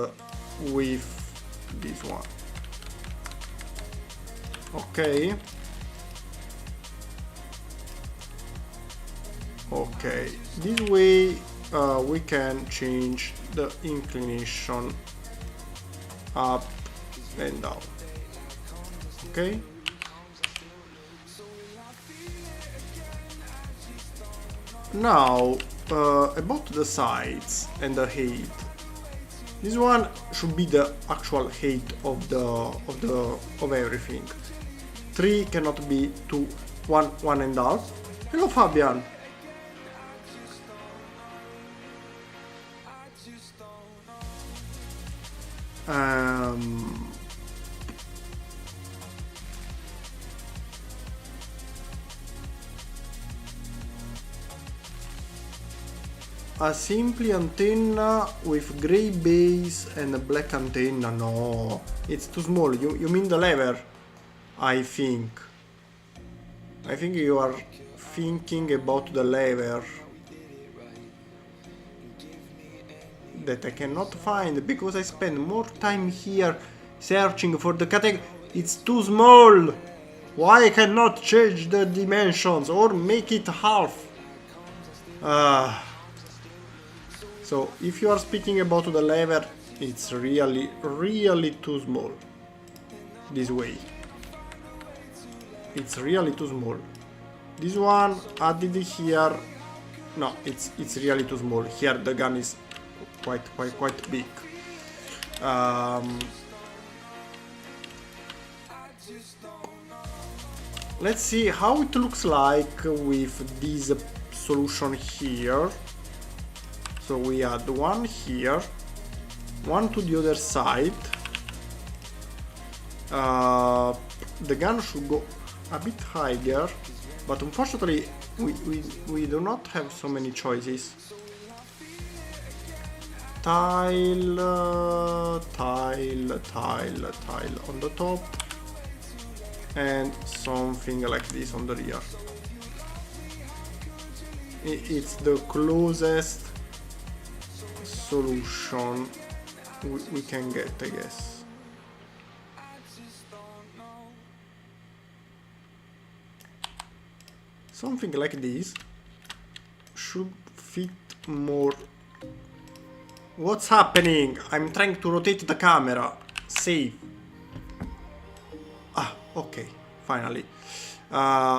with this one. Okay. Okay, this way we can change the inclination up and down. Okay. Now about the sides and the height. This one should be the actual height of everything. 3 cannot be 2, 1.5. Hello Fabian. A simple antenna with grey base and a black antenna. No, it's too small. You mean the lever? I think you are thinking about the lever that I cannot find because I spend more time here searching for the category. It's too small. Why I cannot change the dimensions or make it half? So if you are speaking about the lever, it's really too small. This way. It's really too small. This one added here. No, it's really too small. Here the gun is quite big. Let's see how it looks like with this solution here. So we add one here, one to the other side. The gun should go a bit higher, but unfortunately we do not have so many choices. tile on the top, and something like this on the rear. It's the closest solution we can get, I guess. Something like this should fit more. What's happening? I'm trying to rotate the camera. Save. Ah, okay, finally.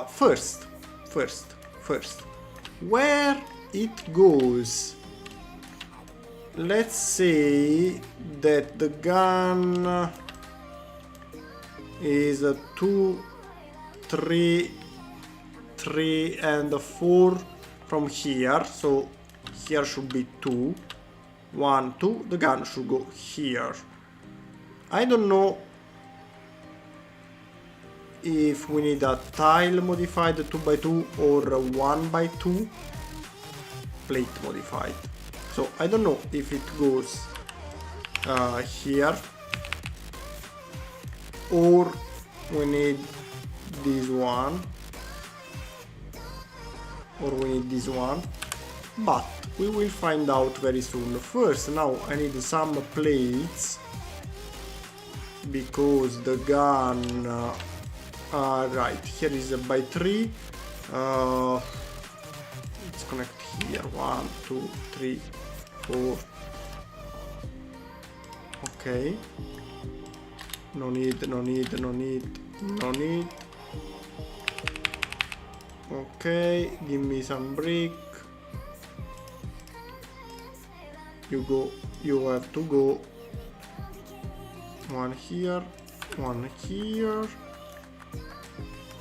First. Where it goes? Let's say that the gun is a 2, 3, 3 and 4 from here, so here should be 2, 1, 2, the gun should go here. I don't know if we need a tile modified 2x2 or a 1x2 plate modified. So I don't know if it goes here, or we need this one, or we need this one, but we will find out very soon. First, now I need some plates, because the gun right here is a by 3. Let's connect here, 1, 2, 3, 4. Okay, no need. Okay, give me some brick. You have to go one here, one here.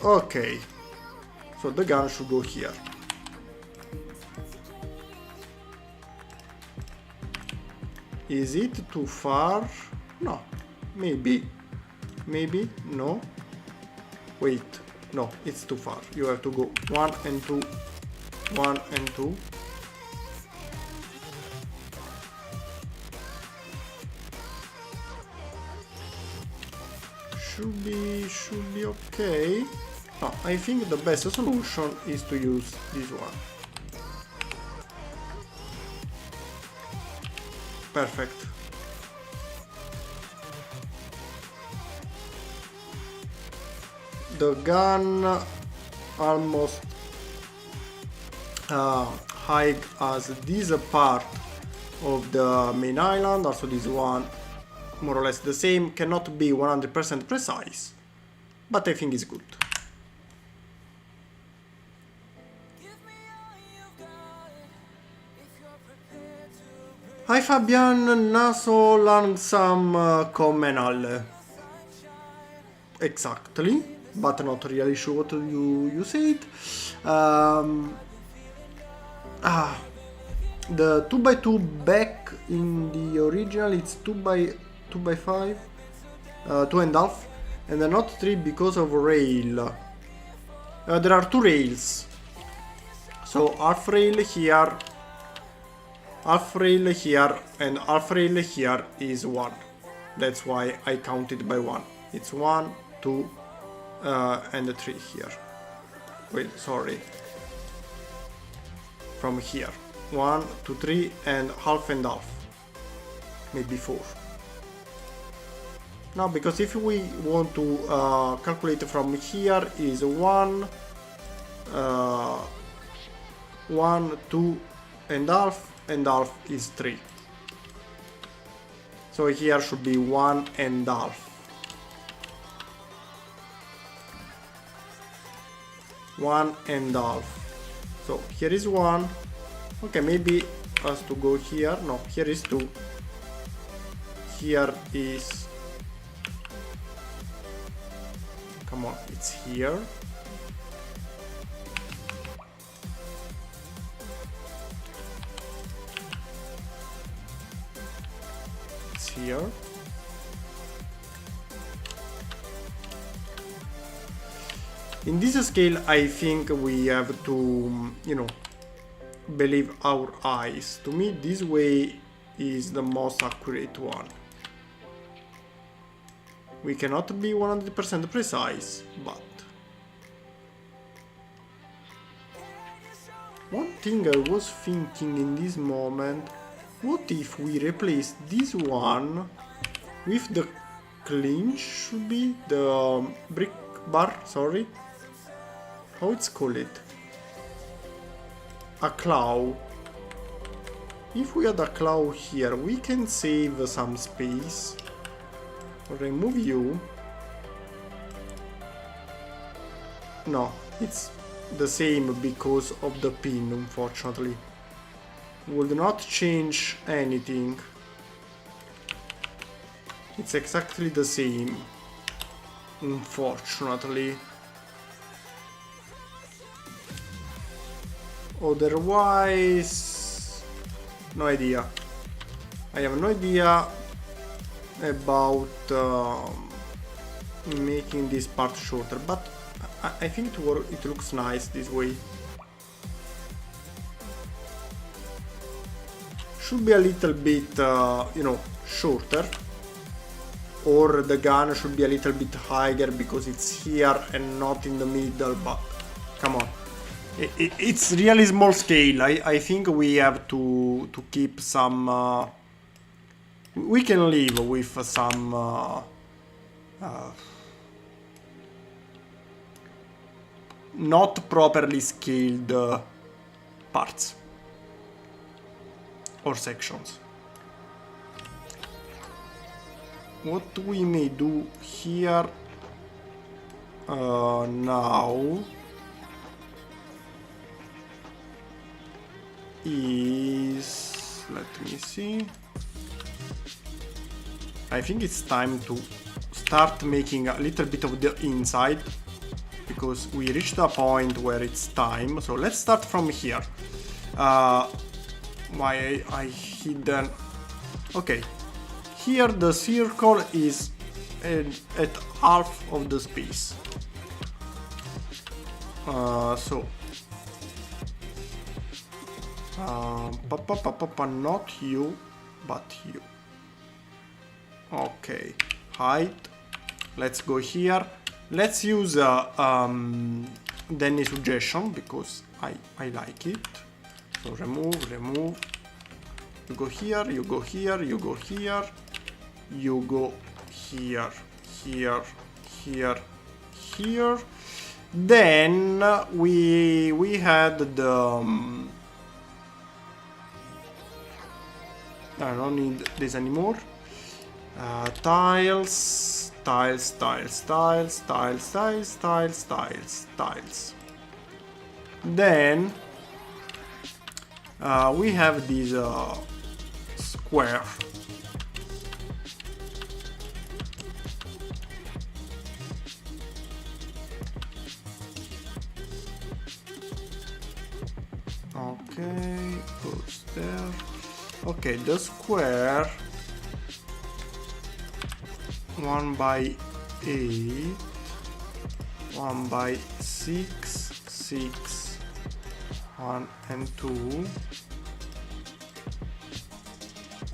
Okay, so the gun should go here. Is it too far? No, maybe, no. Wait, no, it's too far. You have to go 1 and 2, 1 and 2. Should be okay. No, I think the best solution is to use this one. Perfect. The gun almost hide as this part of the main island, also this one more or less the same, cannot be 100% precise, but I think it's good. Hi Fabian, naso langsam commenal. Exactly, but not really sure what you said. The 2x2 back in the original it's 2x5, 2.5, and they're not 3 because of rail. There are 2 rails, so half rail here, and half rail here is 1. That's why I counted by 1. It's 1, 2, and 3 here. Wait, sorry. From here, 1, 2, 3, and half, maybe 4. Now, because if we want to calculate from here is 1, 1, 2 and half is 3. So here should be 1 and half. 1 and half. So here is 1. Okay, maybe has to go here. No, here is 2. Here is... Come on, it's here. It's here. In this scale, I think we have to, believe our eyes. To me, this way is the most accurate one. We cannot be 100% precise, but one thing I was thinking in this moment, what if we replace this one with the clinch, should be the brick bar, sorry, how it's called, a claw. If we add a claw here, we can save some space. Remove you. No, it's the same because of the pin, unfortunately. Would not change anything. It's exactly the same, unfortunately. Otherwise, no idea. I have no idea about making this part shorter, but I think it looks nice this way. Should be a little bit, you know, shorter, or the gun should be a little bit higher because it's here and not in the middle, but come on. It's really small scale. I think we have to keep some... we can live with some... not properly scaled parts or sections. What we may do here now is, let me see, I think it's time to start making a little bit of the inside, because we reached a point where it's time. So let's start from here. Why I hidden? Okay, here the circle is at half of the space. So not you, but you. Okay, height. Let's go here. Let's use Danny's suggestion because I like it. So remove. You go here, you go here, you go here, you go here, here. Then we had the I don't need this anymore. Tiles. Then we have this square. Okay, goes there. Okay, the square 1 by 8, 1 by 6, 1 and 2.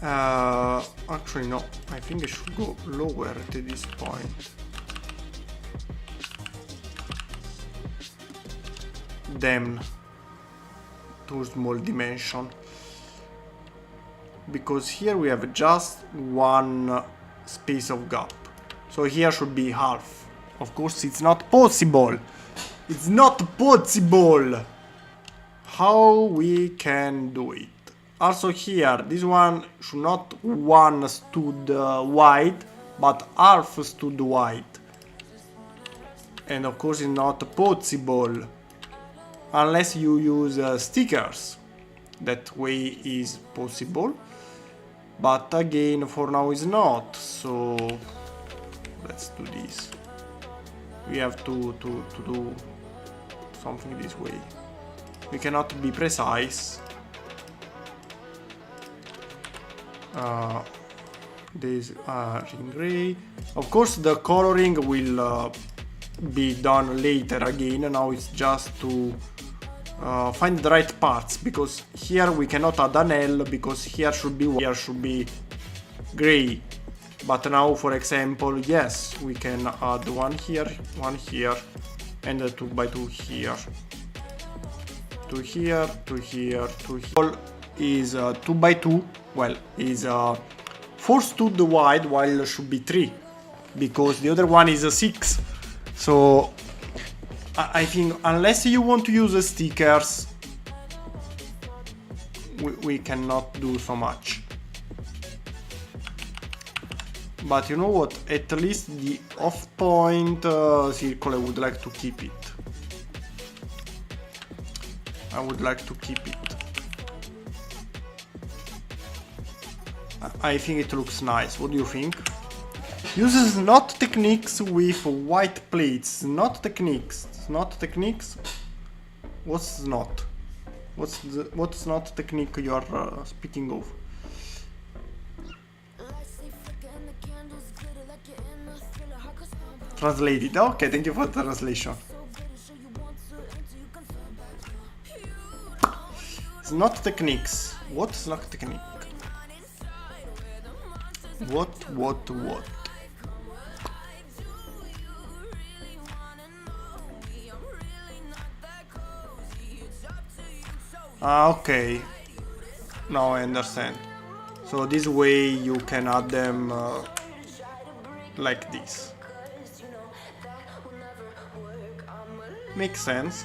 Actually no, I think I should go lower at this point. Damn, too small dimension. Because here we have just one space of gap. So here should be half. Of course it's not possible. It's not possible. How we can do it? Also here, this one should not one stood wide, but half stood wide. And of course it's not possible unless you use stickers. That way is possible. But again, for now is not, so let's do this. We have to do something this way. We cannot be precise. This ring gray. Of course, the coloring will be done later again. Now it's just to find the right parts, because here we cannot add an L because here should be gray. But now, for example, yes, we can add one here, and a 2x2 here. 2 here, 2 here, 2 here. All is 2x2, well, is 4 stud wide, while should be 3, because the other one is a 6. So I think unless you want to use stickers, we cannot do so much. But you know what, at least the off point circle I would like to keep it. I would like to keep it. I think it looks nice. What do you think? Uses not techniques with white plates. Not techniques. Not techniques. What's not? What's not technique you are speaking of? Translated. Okay, thank you for the translation. It's not techniques. What's not technique? What? Okay. Now I understand. So this way you can add them like this. Makes sense.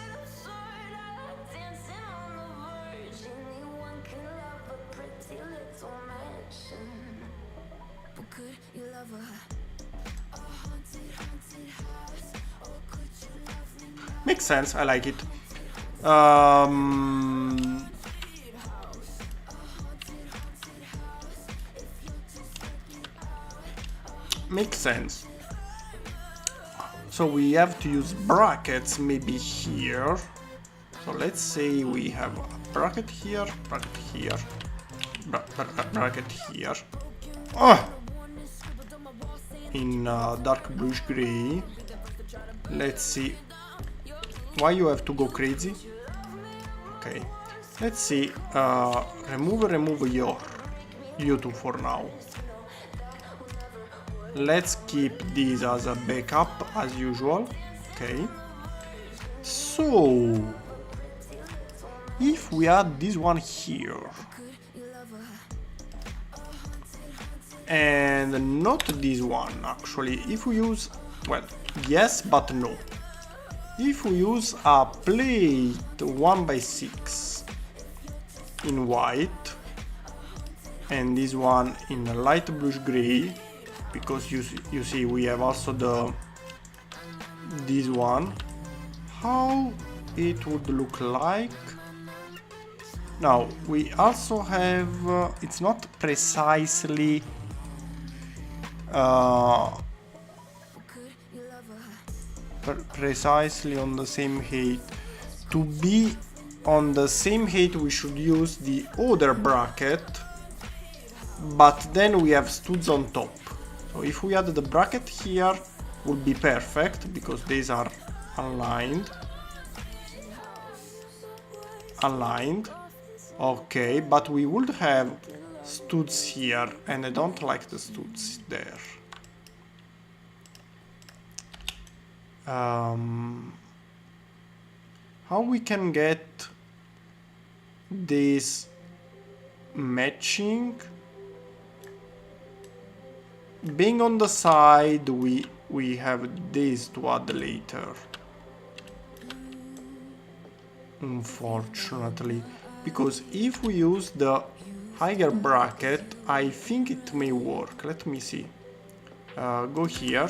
Makes sense, I like it. Makes sense. So we have to use brackets maybe here. So let's say we have a bracket here, bracket here, bracket here. Oh! In dark bluish gray. Let's see. Why you have to go crazy? Okay. Let's see. Remove you two for now. Let's keep these as a backup as usual. Okay. So if we add this one here and not this one, actually, if we use, well, yes but no. If we use a plate 1x6 in white and this one in a light bluish gray, because you see we have also this one, how it would look like. Now we also have it's not precisely precisely on the same height. To be on the same height we should use the other bracket, but then we have studs on top. So if we add the bracket here would be perfect, because these are aligned. Okay, but we would have studs here and I don't like the studs there. How we can get this matching? Being on the side, we have this to add later. Unfortunately, because if we use the higher bracket, I think it may work. Let me see. Go here.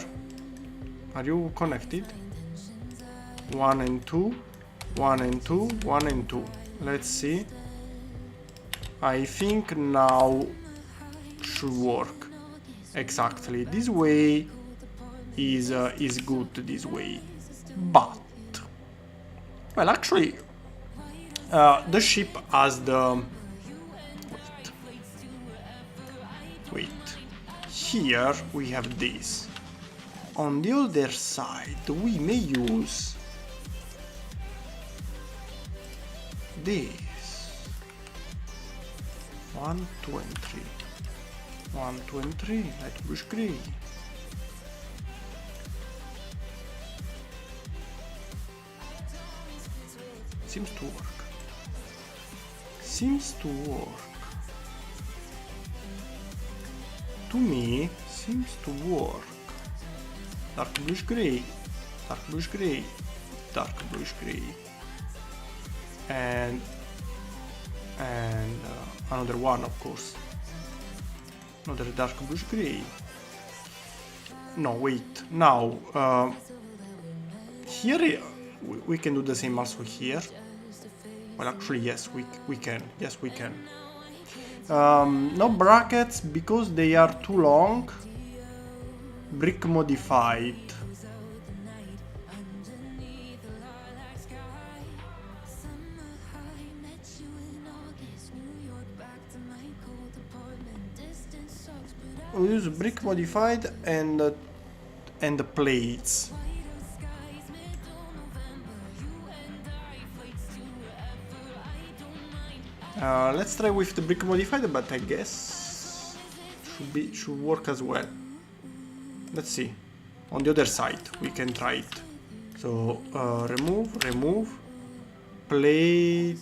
Are you connected? 1 and 2, 1 and 2, 1 and 2. Let's see. I think now should work. Exactly. This way is good. This way, but well, actually, the ship has the. Wait. Here we have this. On the other side, we may use this. 1, 2 and 3. 1, 2 and 3, light bluish gray. Seems to work. Seems to work. To me, seems to work. Dark bluish gray, dark bluish gray, dark bluish gray, and another one, of course. Another dark bluish gray. No, wait. Now here we can do the same also here. Well, actually, yes, we can. Yes, we can. No brackets because they are too long. Brick modified. We use brick modified and plates. Let's try with the brick modified, but I guess should work as well. Let's see. On the other side, we can try it. So remove, plate.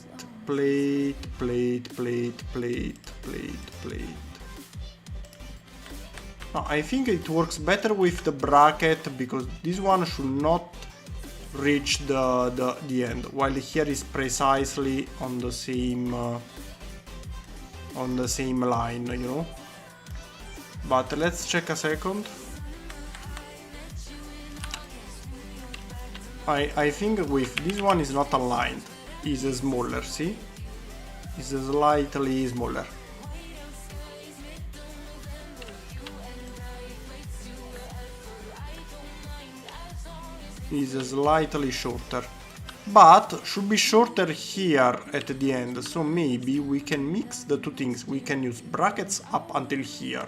No, I think it works better with the bracket because this one should not reach the end, while here is precisely on the same line, you know. But let's check a second. I think with this one is not aligned. Is smaller, see? Is slightly smaller. Is slightly shorter, but should be shorter here at the end, so maybe we can mix the two things. We can use brackets up until here.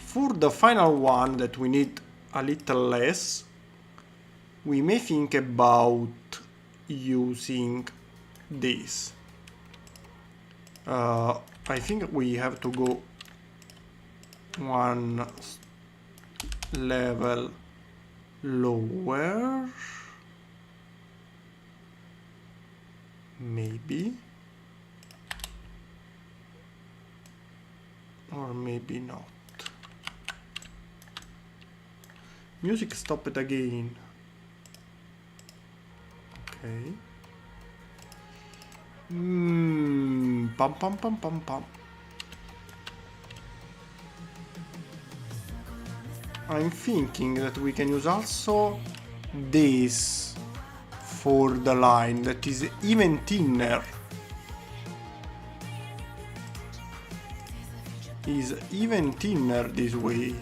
For the final one that we need a little less, we may think about using this. I think we have to go one level lower, maybe, or maybe not. Music stopped again. Okay. Pam pam pam pam pam. I'm thinking that we can use also this for the line that is even thinner. Is even thinner this way.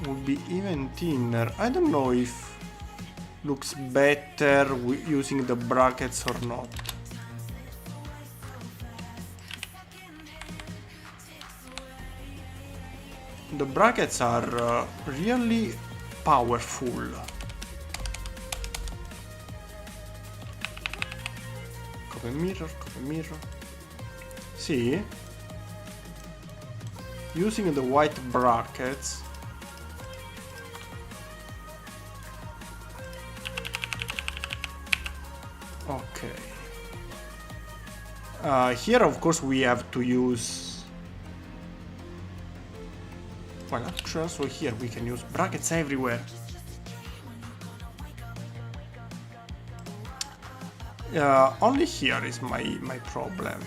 Would be even thinner. I don't know if looks better using the brackets or not. The brackets are really powerful. Copy mirror. See? Using the white brackets. Okay. Here, of course, we have to use. Well, actually, also here we can use brackets everywhere. Only here is my problem.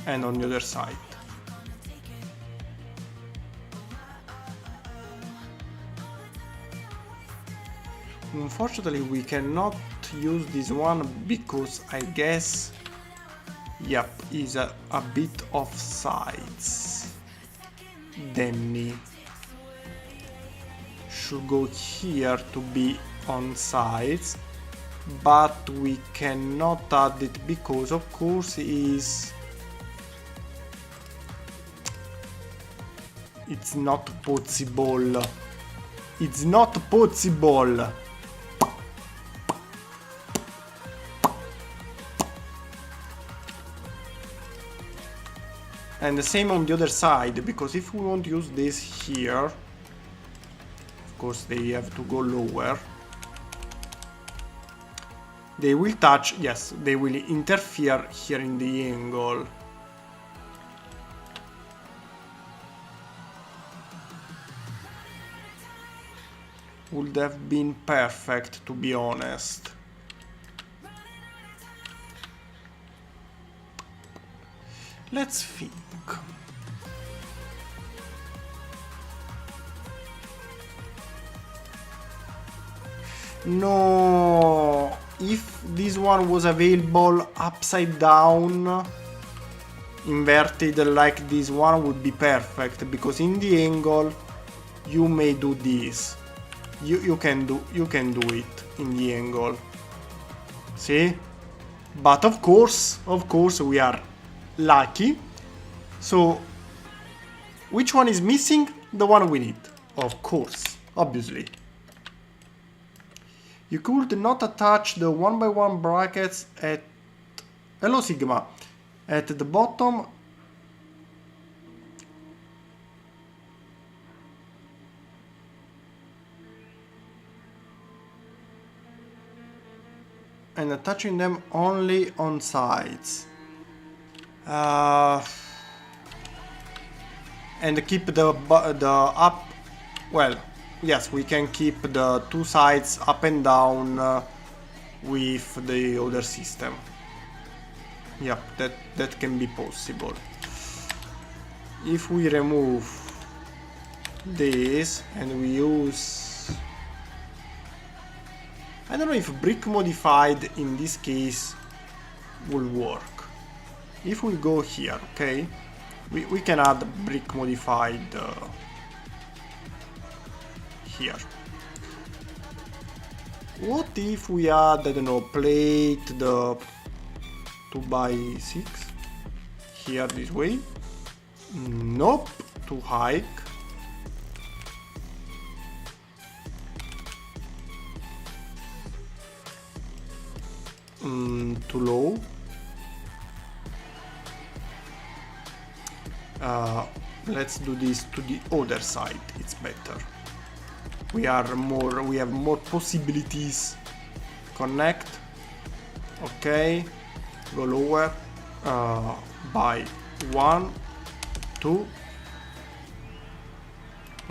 And on the other side. Unfortunately, we cannot use this one because I guess, yep, is a bit of sides. Denny should go here to be on sides, but we cannot add it because, of course, is It's not possible. It's not possible. And the same on the other side, because if we want to use this here, of course they have to go lower. They will touch, yes, they will interfere here in the angle. Would have been perfect, to be honest. Let's think. No, if this one was available upside down, inverted like this one would be perfect, because in the angle you may do this. You can do it in the angle. See? But of course we are lucky. So which one is missing? The one we need. Of course, obviously. You could not attach the 1x1 brackets at hello Sigma at the bottom. And attaching them only on sides. And keep the up. Well, yes, we can keep the two sides up and down with the other system. Yep, that can be possible. If we remove this and we use, I don't know if brick modified in this case will work. If we go here, okay, we can add brick modified here. What if we add, I don't know, plate the 2x6 here this way? Nope, too high. Too low. Let's do this to the other side. It's better. We have more possibilities. Connect. Okay. Go lower. By 1, 2,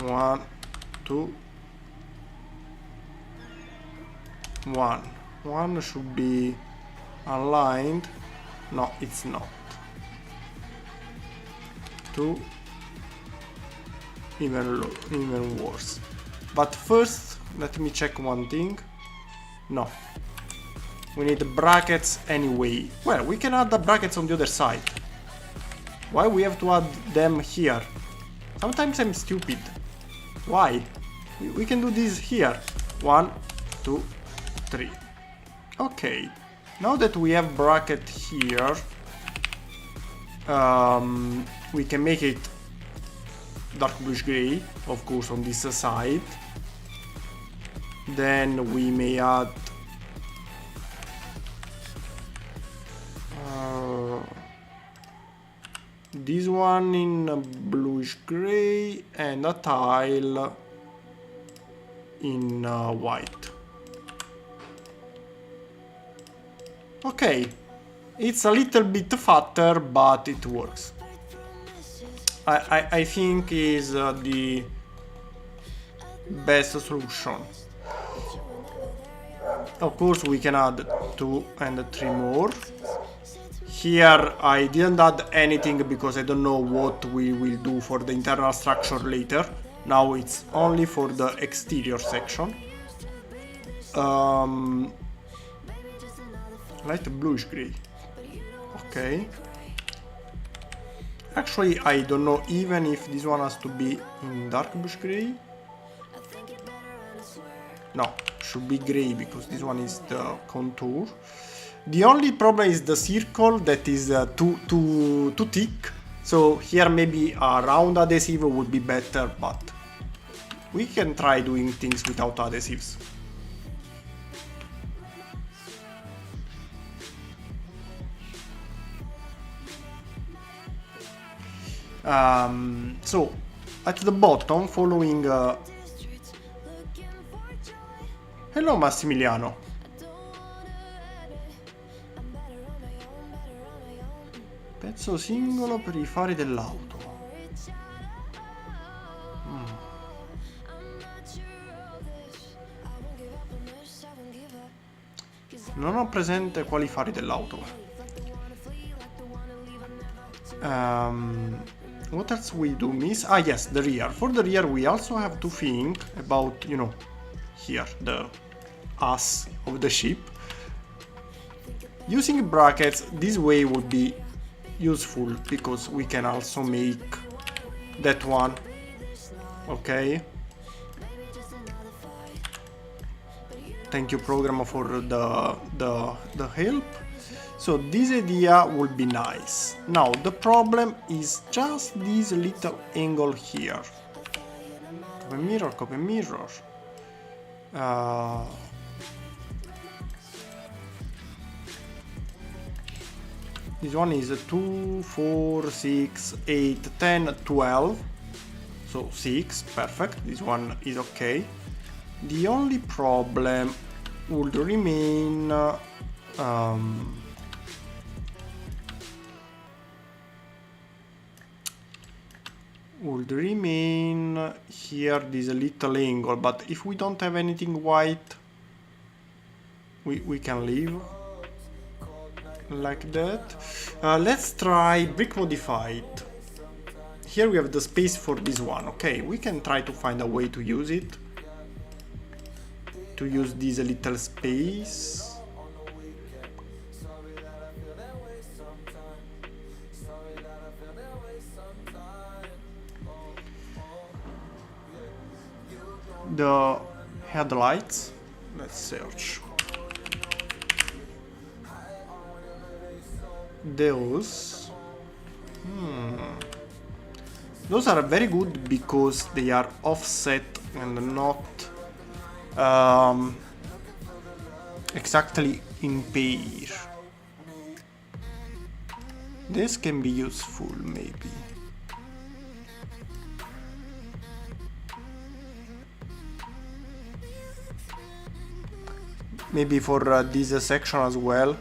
1, 2, 1. One should be aligned. No, it's not. 2, even worse. But first, let me check one thing. No, we need brackets anyway. Well, we can add the brackets on the other side. Why we have to add them here? Sometimes I'm stupid. Why? We can do this here. 1, 2, 3. Okay, now that we have bracket here, we can make it dark bluish gray, of course, on this side. Then we may add this one in bluish gray and a tile in white. Okay, it's a little bit fatter, but it works. I think is the best solution. Of course, we can add 2 and 3 more. Here I didn't add anything because I don't know what we will do for the internal structure later. Now it's only for the exterior section. Light bluish gray. Okay. Actually, I don't know even if this one has to be in dark bluish gray. No, should be gray because this one is the contour. The only problem is the circle that is too thick. So here maybe a round adhesive would be better, but we can try doing things without adhesives. So at the bottom, following hello Massimiliano. Pezzo singolo per i fari dell'auto. Non ho presente quali fari dell'auto. What else we do miss? Ah yes, the rear. For the rear we also have to think about, you know, here, the ass of the ship. Using brackets this way would be useful because we can also make that one. Okay. Thank you program for the help. So this idea would be nice. Now the problem is just this little angle here. Copy mirror. This one is 2, 4, 6, 8, 10, 12. So 6, perfect. This one is okay. The only problem would remain here this little angle, but if we don't have anything white, we can leave like that. Let's try brick modified. Here we have the space for this one. Okay, we can try to find a way to use it. To use this little space. The headlights, let's search. Those are very good because they are offset and not exactly in pair. This can be useful maybe. Maybe for this section as well.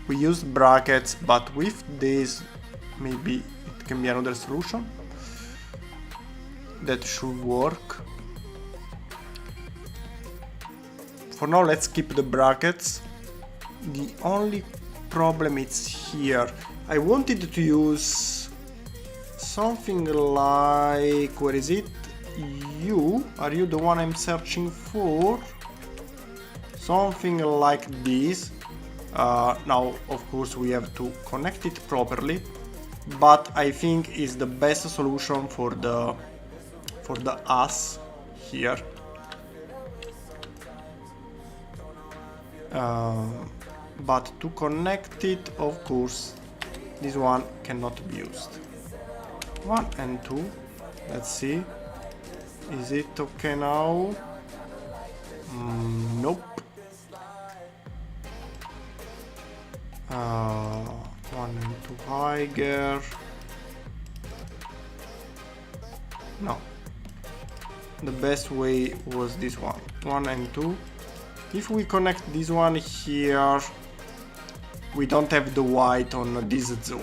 We used brackets, but with this maybe it can be another solution. That should work. For now let's keep the brackets. The only problem is here. I wanted to use something like, where is it? Are you the one I'm searching for? Something like this. Now of course we have to connect it properly, but I think is the best solution for the ass here. But to connect it, of course, this one cannot be used. 1 and 2. Let's see. Is it okay now? Nope. 1 and 2 higher. No. The best way was this one. 1 and 2. If we connect this one here, we don't have the white on this zone.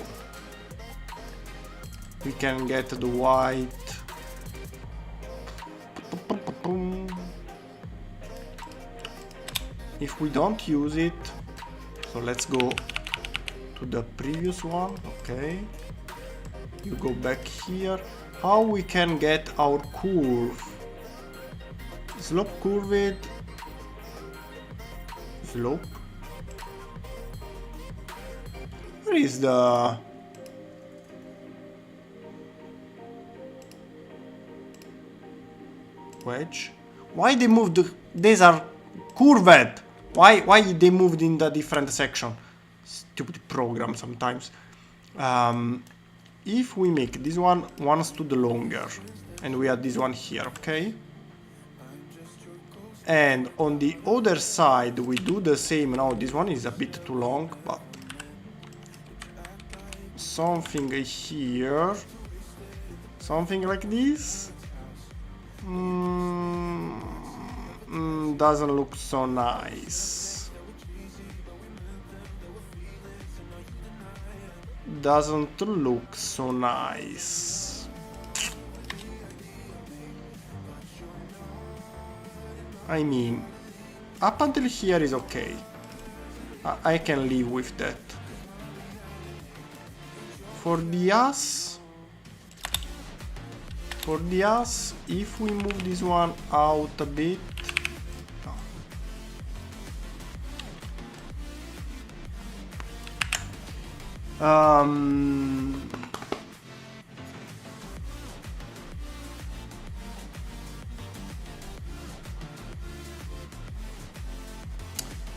We can get the white. If we don't use it, so let's go to the previous one. Okay, you go back here. How we can get our curve? Slope curved. Slope. Where is the wedge? Why they moved? These are curved. Why they moved in the different section? Stupid program sometimes. if we make this one stud longer, and we add this one here, okay? And on the other side we do the same. Now this one is a bit too long, but something here, something like this. Doesn't look so nice. Doesn't look so nice. I mean, up until here is okay. I can live with that. For the ass, if we move this one out a bit,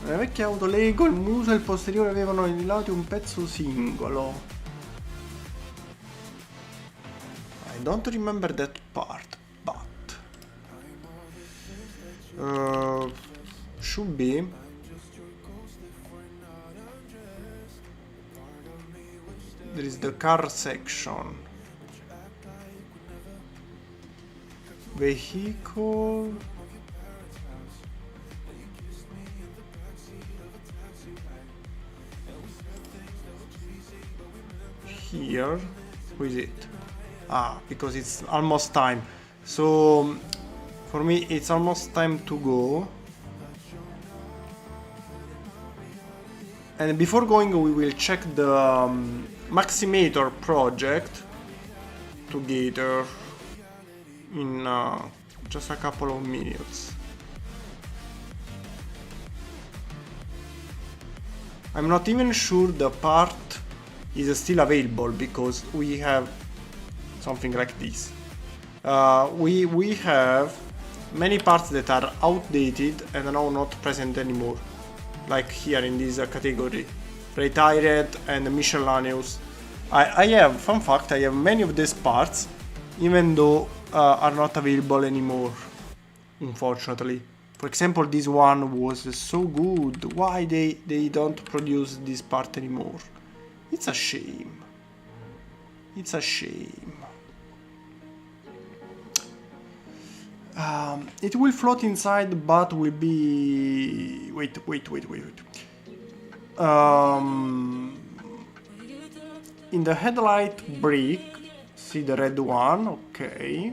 nelle vecchie auto Lego il muso e il posteriore avevano ai lati un pezzo singolo. I don't remember that part, but should be. There is the car section. Vehicle. Here. Who is it? Ah, because it's almost time. So for me it's almost time to go. And before going we will check the Maximator project together in just a couple of minutes. I'm not even sure the part is still available because we have something like this. We have many parts that are outdated and are now not present anymore. Like here in this category, retired and miscellaneous. I have, fun fact, I have many of these parts, even though are not available anymore, unfortunately. For example, this one was so good. Why they don't produce this part anymore? It's a shame. It's a shame. It will float inside, but will be... Wait. In the headlight brick, see the red one, okay.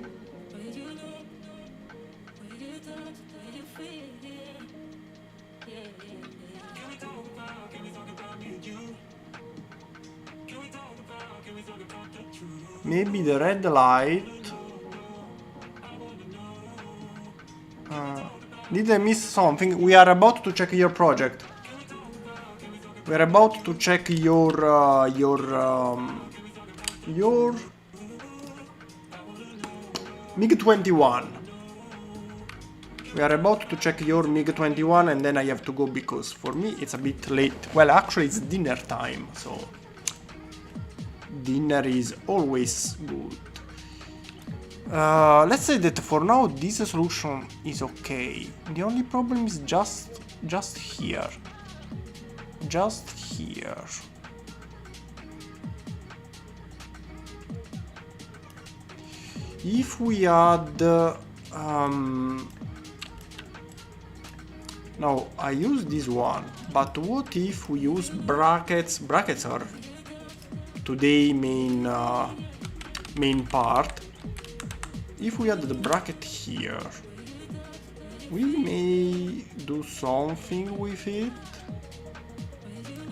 Maybe the red light. Did I miss something? We are about to check your project. We are about to check your MiG-21. We are about to check your MiG-21 and then I have to go because for me it's a bit late. Well, actually it's dinner time, so dinner is always good. Let's say that for now this solution is okay. The only problem is just here. Just here. If we add now I use this one, but what if we use brackets? Brackets are today main part. If we add the bracket here, we may do something with it.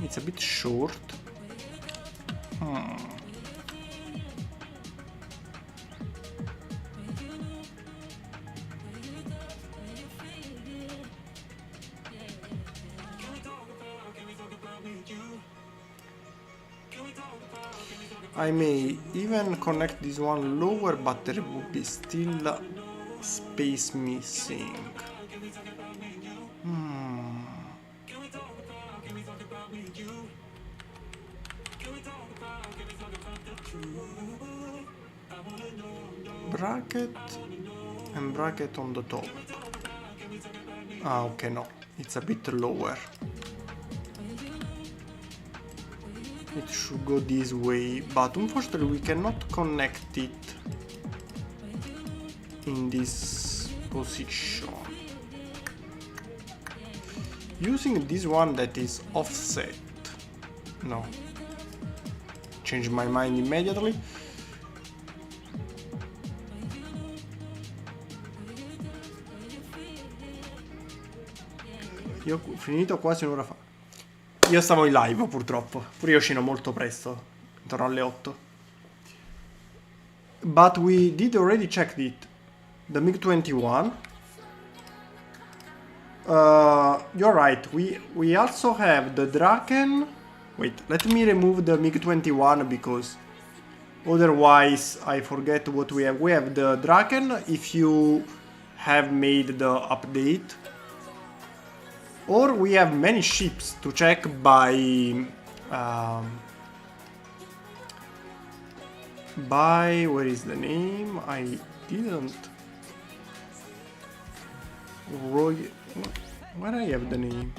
It's a bit short. I may even connect this one lower, but there will be still space missing. Bracket and bracket on the top. Ah, okay, no, it's a bit lower. It should go this way, but unfortunately we cannot connect it in this position. Using this one that is offset. No. Change my mind immediately. Io ho finito quasi un'ora fa. Io stavo in live purtroppo. Pure io sceno molto presto, intorno alle 8. But we did already check it. The MiG-21. You're right. We also have the Draken. Wait, let me remove the MiG-21 because otherwise I forget what we have. We have the Draken if you have made the update. Or we have many ships to check by where is the name? I didn't. Roy, where I have the name?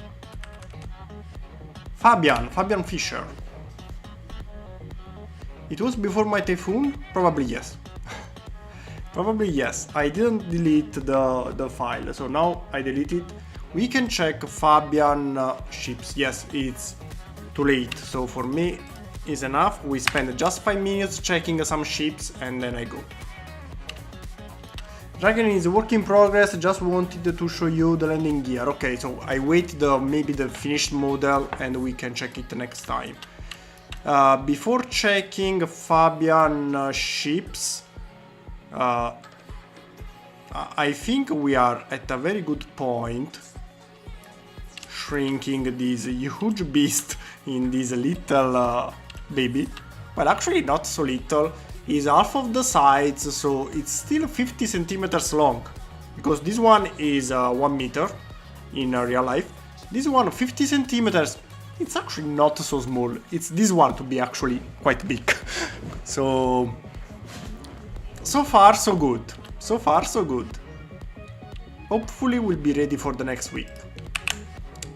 Fabian Fisher. It was before my Typhoon? Probably yes. Probably yes. I didn't delete the file, so now I delete it. We can check Fabian ships. Yes, it's too late, so for me is enough. We spend just 5 minutes checking some ships and then I go. Dragon is a work in progress, just wanted to show you the landing gear. Okay, so I wait maybe the finished model and we can check it next time. Before checking Fabian ships, I think we are at a very good point. Shrinking this huge beast in this little baby. Well, actually not so little. Is half of the size, so it's still 50 centimeters long. Because this one is 1 meter in real life. This one 50 centimeters. It's actually not so small. It's this one to be actually quite big. So far so good. So far so good. Hopefully we'll be ready for the next week.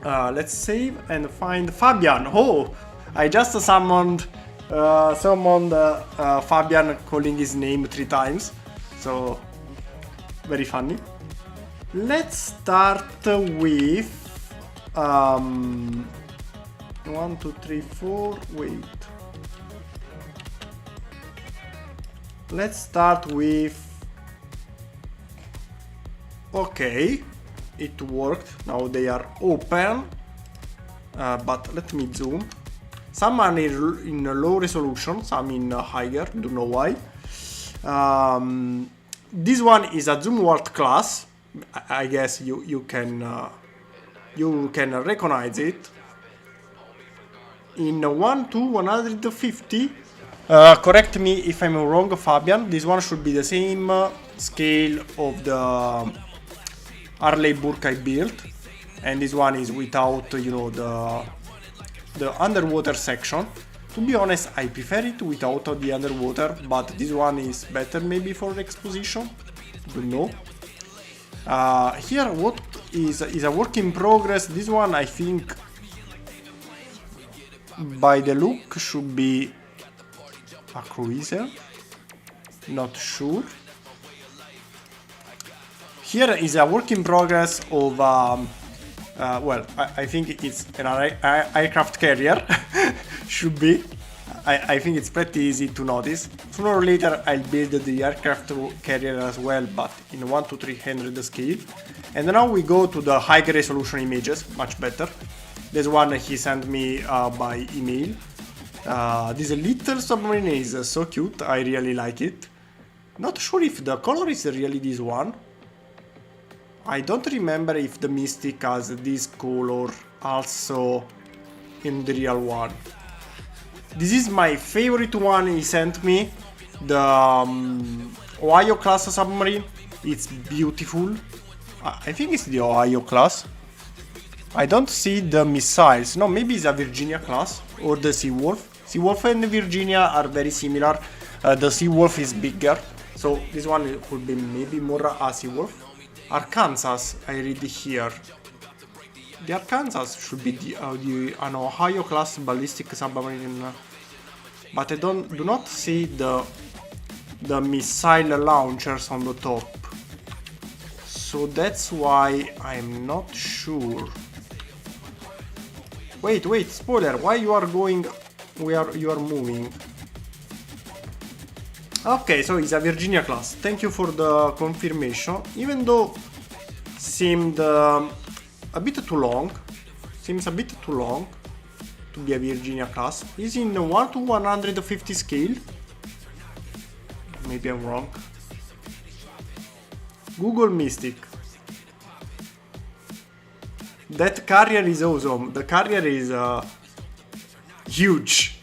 Let's save and find Fabian. Oh, I just summoned Fabian calling his name 3 times. So, very funny. Let's start with 1, 2, 3, 4. Wait. Let's start with. Okay. It worked, now they are open, but let me zoom. Some are in low resolution, some in higher, don't know why. This one is a Zoom World class. I guess you can recognize it. In 1 to 150, correct me if I'm wrong, Fabian, this one should be the same scale of the Arleigh Burke I built, and this one is without, you know, the underwater section. To be honest, I prefer it without the underwater, but this one is better maybe for exposition. Don't know. Here, what is a work in progress. This one, I think, by the look, should be a cruiser. Not sure. Here is a work in progress of, well, I think it's an aircraft carrier, should be. I think it's pretty easy to notice. Sooner or later I'll build the aircraft carrier as well, but in 1 to 300 scale. And now we go to the high resolution images, much better. This one he sent me by email. This little submarine is so cute, I really like it. Not sure if the color is really this one. I don't remember if the Mystic has this color also in the real one. This is my favorite one he sent me, the Ohio class submarine. It's beautiful. I think it's the Ohio class. I don't see the missiles. No, maybe it's a Virginia class or the Seawolf. Seawolf and Virginia are very similar. The Seawolf is bigger, so this one could be maybe more a Seawolf. Arkansas, I read here. The Arkansas should be an Ohio class ballistic submarine, but I do not see the missile launchers on the top. So that's why I'm not sure. Wait, spoiler, why you are going where you are moving? Okay, so it's a Virginia class. Thank you for the confirmation, even though seemed a bit too long. Seems a bit too long to be a Virginia class. Is in 1 to 150 scale. Maybe I'm wrong. Google Mystic. That carrier is awesome. The carrier is huge.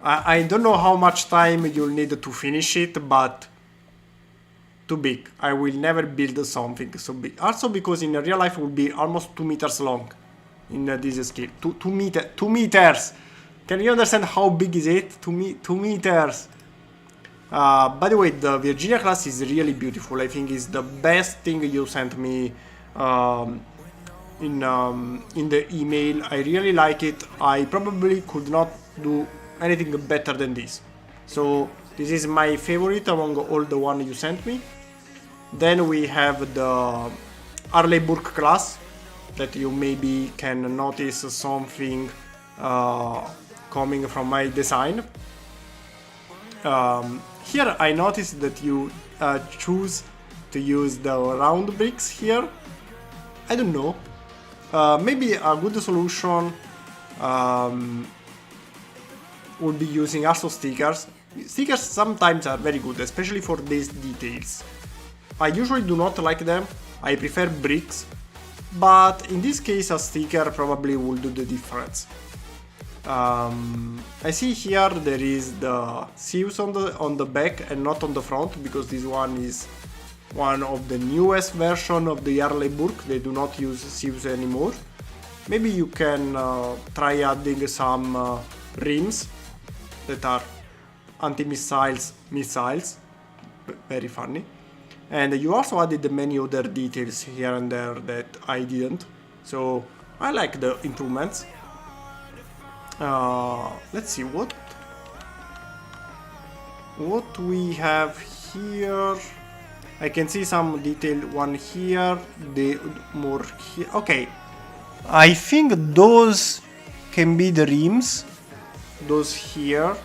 I don't know how much time you'll need to finish it, but too big. I will never build something so big. Also because in real life it will be almost 2 meters long in this scale. 2 meters. Can you understand how big is it? 2 meters. By the way, the Virginia class is really beautiful. I think it's the best thing you sent me in the email. I really like it. I probably could not do anything better than this. So this is my favorite among all the one you sent me. Then we have the Arleigh Burke class that you maybe can notice something coming from my design. Here I noticed that you choose to use the round bricks here. I don't know. Maybe a good solution would be using also stickers. Stickers sometimes are very good, especially for these details. I usually do not like them. I prefer bricks, but in this case a sticker probably will do the difference. I see here there is the sieves on the back and not on the front, because this one is one of the newest version of the Arleigh Burke. They do not use sieves anymore. Maybe you can try adding some rims that are anti-missiles missiles. Very funny. And you also added many other details here and there that I didn't. So I like the improvements. Let's see what we have here. I can see some detailed one here, the more here. Okay, I think those can be the rims. Those here.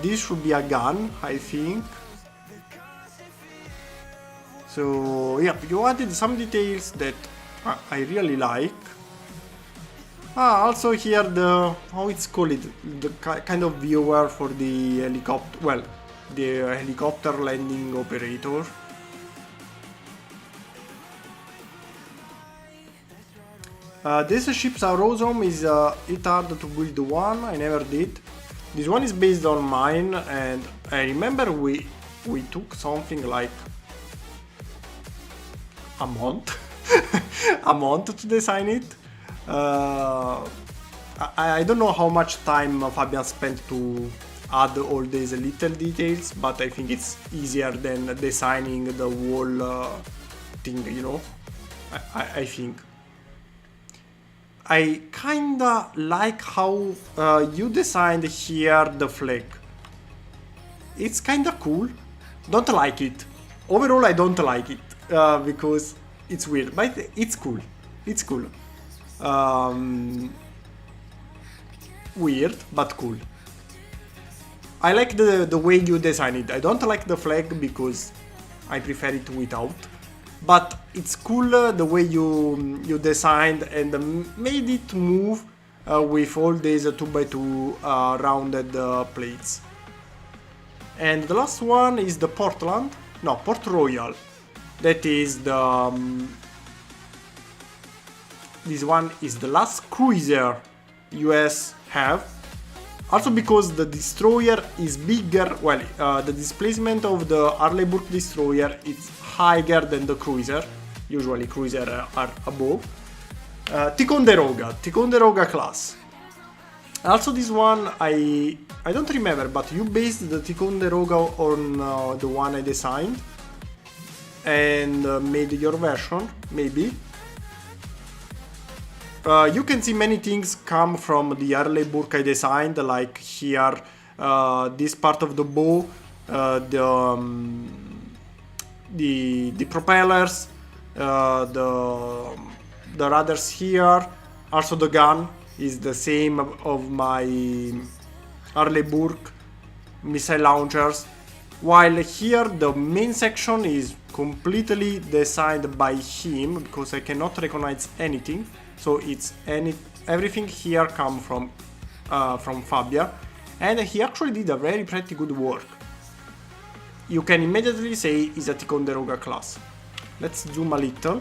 This should be a gun, I think. So yeah, you added some details that I really like. Also here the, how it's called, the kind of viewer for the helicopter, well, the helicopter landing operator. These ships are awesome. It's hard to build one, I never did. This one is based on mine, and I remember we took something like a month a month to design it. I don't know how much time Fabian spent to add all these little details, but I think it's easier than designing the whole thing, you know. I think I kinda like how you designed here the flag. It's kinda cool. Don't like it. Overall I don't like it because it's weird, but it's cool. It's cool. Weird, but cool. I like the way you design it. I don't like the flag because I prefer it without. But it's cool the way you designed and made it move with all these 2x2 rounded plates. And the last one is the Port Royal. That is the... this one is the last cruiser US have. Also because the destroyer is bigger, well, the displacement of the Arleigh Burke destroyer is higher than the cruiser. Usually cruiser are above. Ticonderoga class. Also this one, I don't remember, but you based the Ticonderoga on the one I designed and made your version, maybe. You can see many things come from the Arleigh Burke I designed, like here, this part of the bow, the propellers, the rudders here, also the gun is the same of my Arleigh Burke missile launchers, while here the main section is completely designed by him because I cannot recognize anything, so it's everything here come from Fabia, and he actually did a very pretty good work. You can immediately say it's a Ticonderoga class. Let's zoom a little.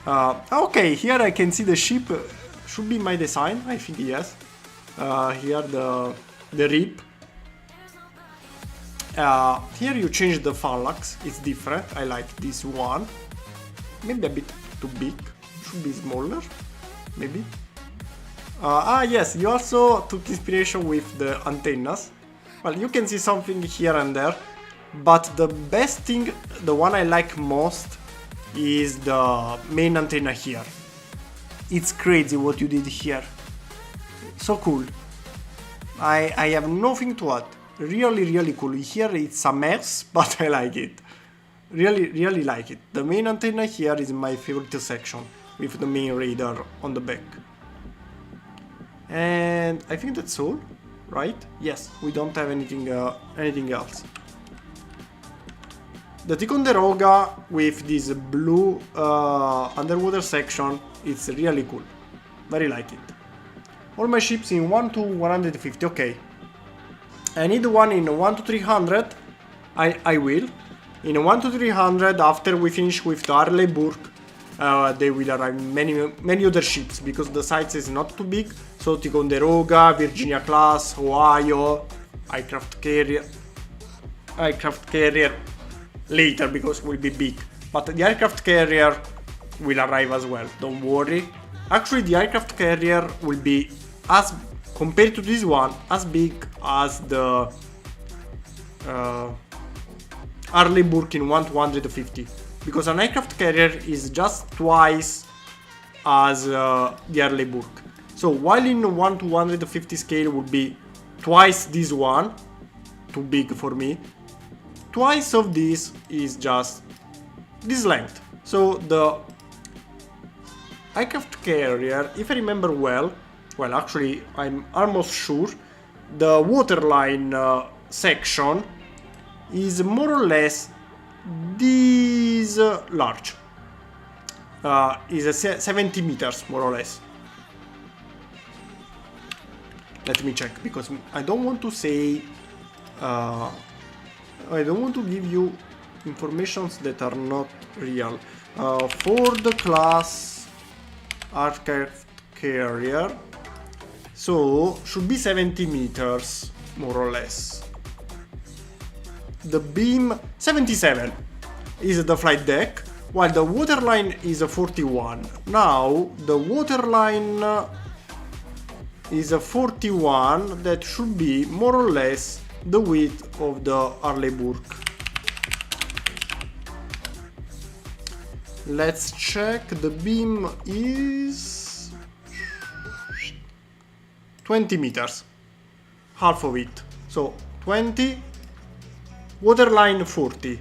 Okay, here I can see the ship. Should be my design, I think yes. Here the rip. Here you change the phalanx, it's different. I like this one. Maybe a bit too big. Should be smaller, maybe. Yes, you also took inspiration with the antennas. Well, you can see something here and there, but the best thing, the one I like most, is the main antenna here. It's crazy what you did here. So cool. I have nothing to add. Really cool. Here it's a mess, but I like it. Really like it. The main antenna here is my favorite section, with the main radar on the back. And I think that's all, right? Yes, we don't have anything else. The Ticonderoga with this blue underwater section, it's really cool. Very like it. All my ships in 1 to 150, okay. I need one in 1 to 300, I will. In 1 to 300, after we finish with the Arleigh Burke, they will arrive many other ships, because the size is not too big. So Ticonderoga, Virginia class, Ohio, aircraft carrier later, because it will be big. But the aircraft carrier will arrive as well, don't worry. Actually, the aircraft carrier will be, as compared to this one, as big as the Arleigh Burke in 1 to 150. Because an aircraft carrier is just twice as the Arleigh Burke. So while in 1 to 150 scale would be twice this one, too big for me, twice of this is just this length. So the aircraft carrier, if I remember well actually I'm almost sure, the waterline section is more or less this large. Is 70 meters more or less. Let me check, because I don't want to say I don't want to give you informations that are not real. For the class aircraft carrier, so should be 70 meters more or less. The beam 77 is the flight deck, while the waterline is a 41. Now the waterline is a 41, that should be more or less the width of the Arleigh Burke. Let's check. The beam is 20 meters, half of it. So 20, waterline 40.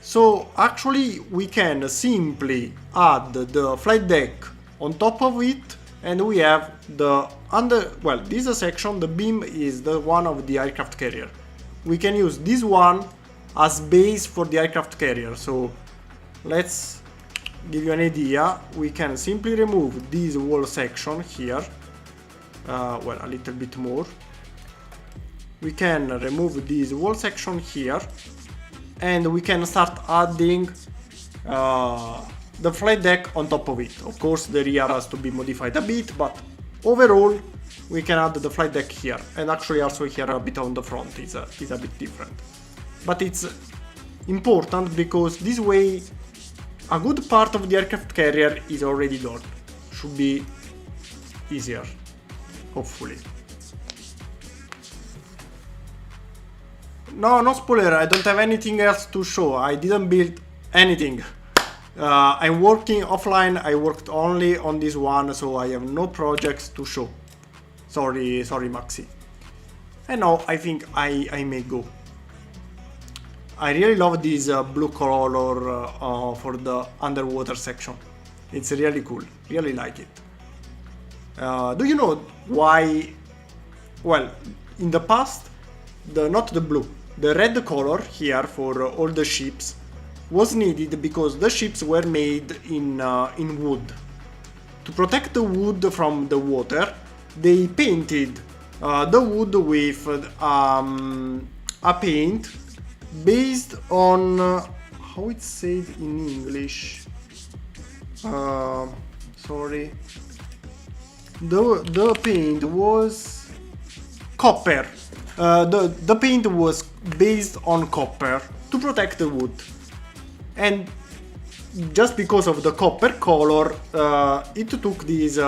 So actually we can simply add the flight deck on top of it, and we have the this section, the beam is the one of the aircraft carrier. We can use this one as base for the aircraft carrier. So let's give you an idea. We can simply remove this wall section here, a little bit more. We can remove this wall section here, and we can start adding the flight deck on top of it. Of course the rear has to be modified a bit, but overall we can add the flight deck here, and actually also here a bit on the front is a bit different. But it's important because this way a good part of the aircraft carrier is already done. Should be easier. hopefully. No spoiler, I don't have anything else to show. I didn't build anything. I'm working offline, I worked only on this one, so I have no projects to show. Sorry Maxi. And now I think I may go. I really love this blue color for the underwater section. It's really cool, really like it. Do you know why? Well, in the past, not the blue, the red color here for all the ships was needed because the ships were made in wood. To protect the wood from the water, they painted the wood with a paint based on how it's said in English. Sorry. The paint was copper. The paint was based on copper to protect the wood. And just because of the copper color, it took this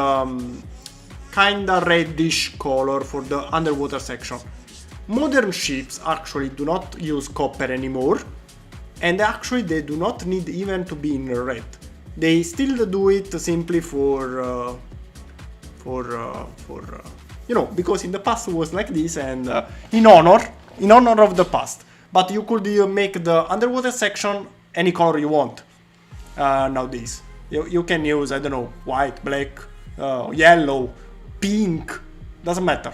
kinda reddish color for the underwater section. Modern ships actually do not use copper anymore, and actually they do not need even to be in red. They still do it simply for you know, because in the past it was like this, and in honor of the past. But you could make the underwater section any color you want nowadays. You can use, I don't know, white, black, yellow, pink, doesn't matter.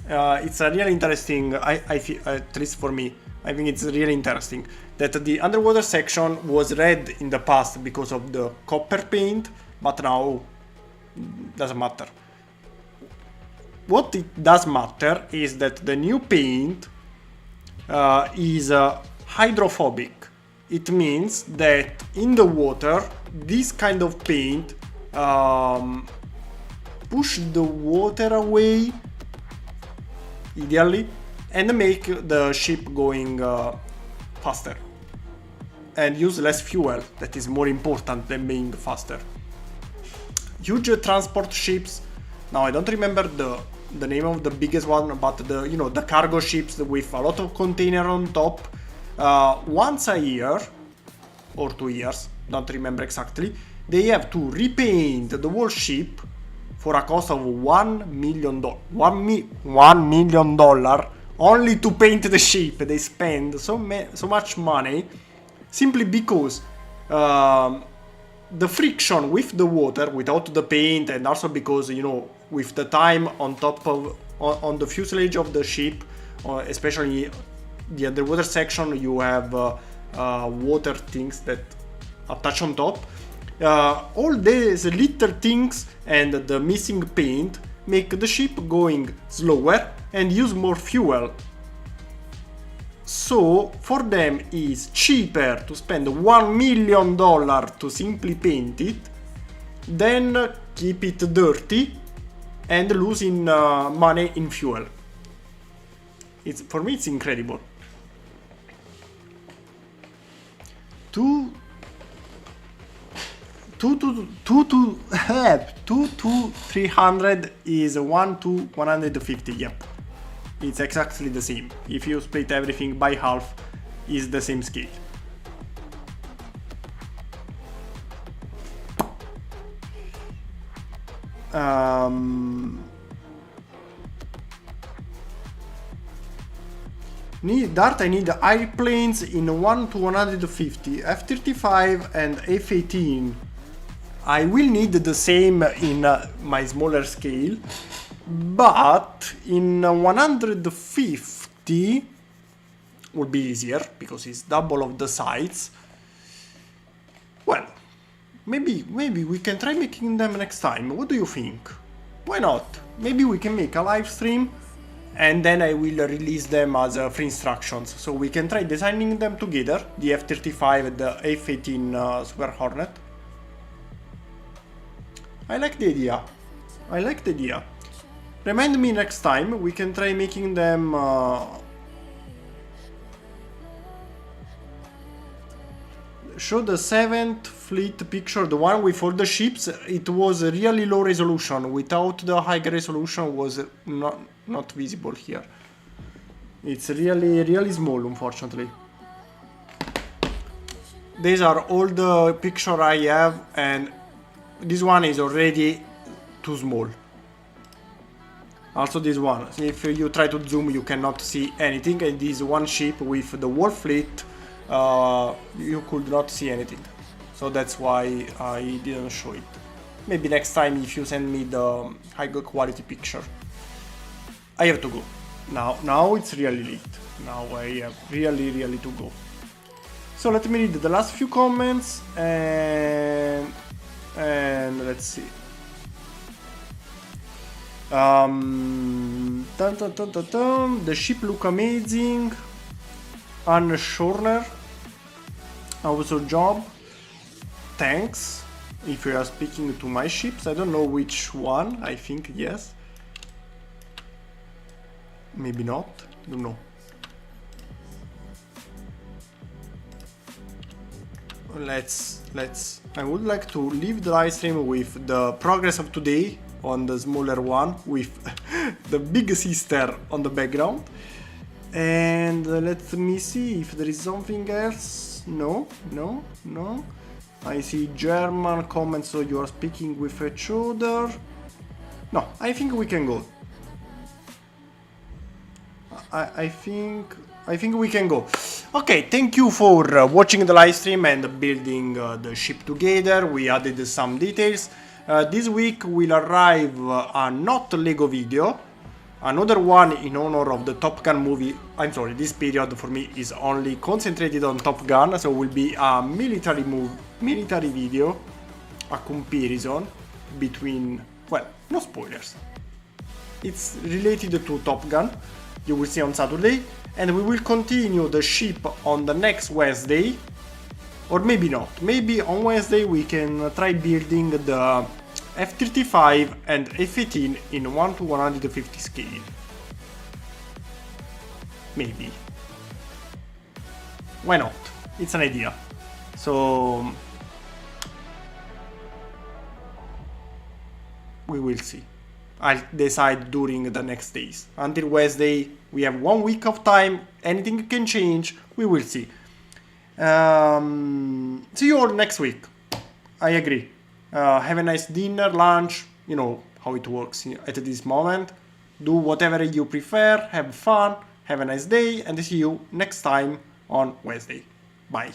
It's a really interesting, I feel, at least for me, I think it's really interesting that the underwater section was red in the past because of the copper paint, but now doesn't matter. What it does matter is that the new paint is hydrophobic. It means that in the water, this kind of paint push the water away, ideally, and make the ship going faster and use less fuel. That is more important than being faster. Huge transport ships. Now I don't remember the name of the biggest one, but the cargo ships with a lot of container on top. Once a year or 2 years, don't remember exactly, they have to repaint the whole ship for a cost of $1 million. $1 million only to paint the ship. They spend so much money simply because the friction with the water without the paint, and also because with the time on top of on the fuselage of the ship, especially the underwater section, you have water things that attach on top. All these little things and the missing paint make the ship going slower and use more fuel. So for them it's cheaper to spend $1 million to simply paint it than keep it dirty and losing money in fuel. For me it's incredible. 2 to 300 is 1 to 150. Yep, it's exactly the same. If you split everything by half, is the same scale. Dart, I need airplanes in 1 to 150, F-35 and F-18. I will need the same in my smaller scale, but in 150 would be easier because it's double of the size. Well, maybe we can try making them next time. What do you think? Why not? Maybe we can make a live stream and then I will release them as free instructions, so we can try designing them together, the F-35 and the F-18 Super Hornet. I like the idea. Remind me next time, we can try making them show the 7th fleet picture, the one with all the ships, it was a really low resolution. Without the high resolution was not visible here. It's really small, unfortunately. These are all the picture I have, and this one is already too small. Also this one, if you try to zoom you cannot see anything, and this one ship with the whole fleet you could not see anything. So that's why I didn't show it. Maybe next time if you send me the high quality picture. I have to go. Now it's really late. Now I have really to go. So let me read the last few comments and let's see. The ship look amazing. Anne Schorner, also job. Thanks. If you are speaking to my ships, I don't know which one. I think yes. Maybe not. Don't know. Let's. I would like to leave the live stream with the progress of today on the smaller one with the big sister on the background. And let me see if there is something else. No. I see German comments, so you are speaking with each other. No, I think we can go. I think we can go. Okay, thank you for watching the live stream and building the ship together. We added some details. This week will arrive a not Lego video, another one in honor of the Top Gun movie. I'm sorry, this period for me is only concentrated on Top Gun, so will be a military video, a comparison between, well, no spoilers. It's related to Top Gun. You will see on Saturday, and we will continue the ship on the next Wednesday, or maybe not. Maybe on Wednesday we can try building the F-35 and F-18 in 1:150 scale. Maybe. Why not? It's an idea. So we will see. I'll decide during the next days. Until Wednesday, we have 1 week of time. Anything can change. We will see. See you all next week. I agree. Have a nice dinner, lunch. You know how it works at this moment. Do whatever you prefer. Have fun. Have a nice day. And see you next time on Wednesday. Bye.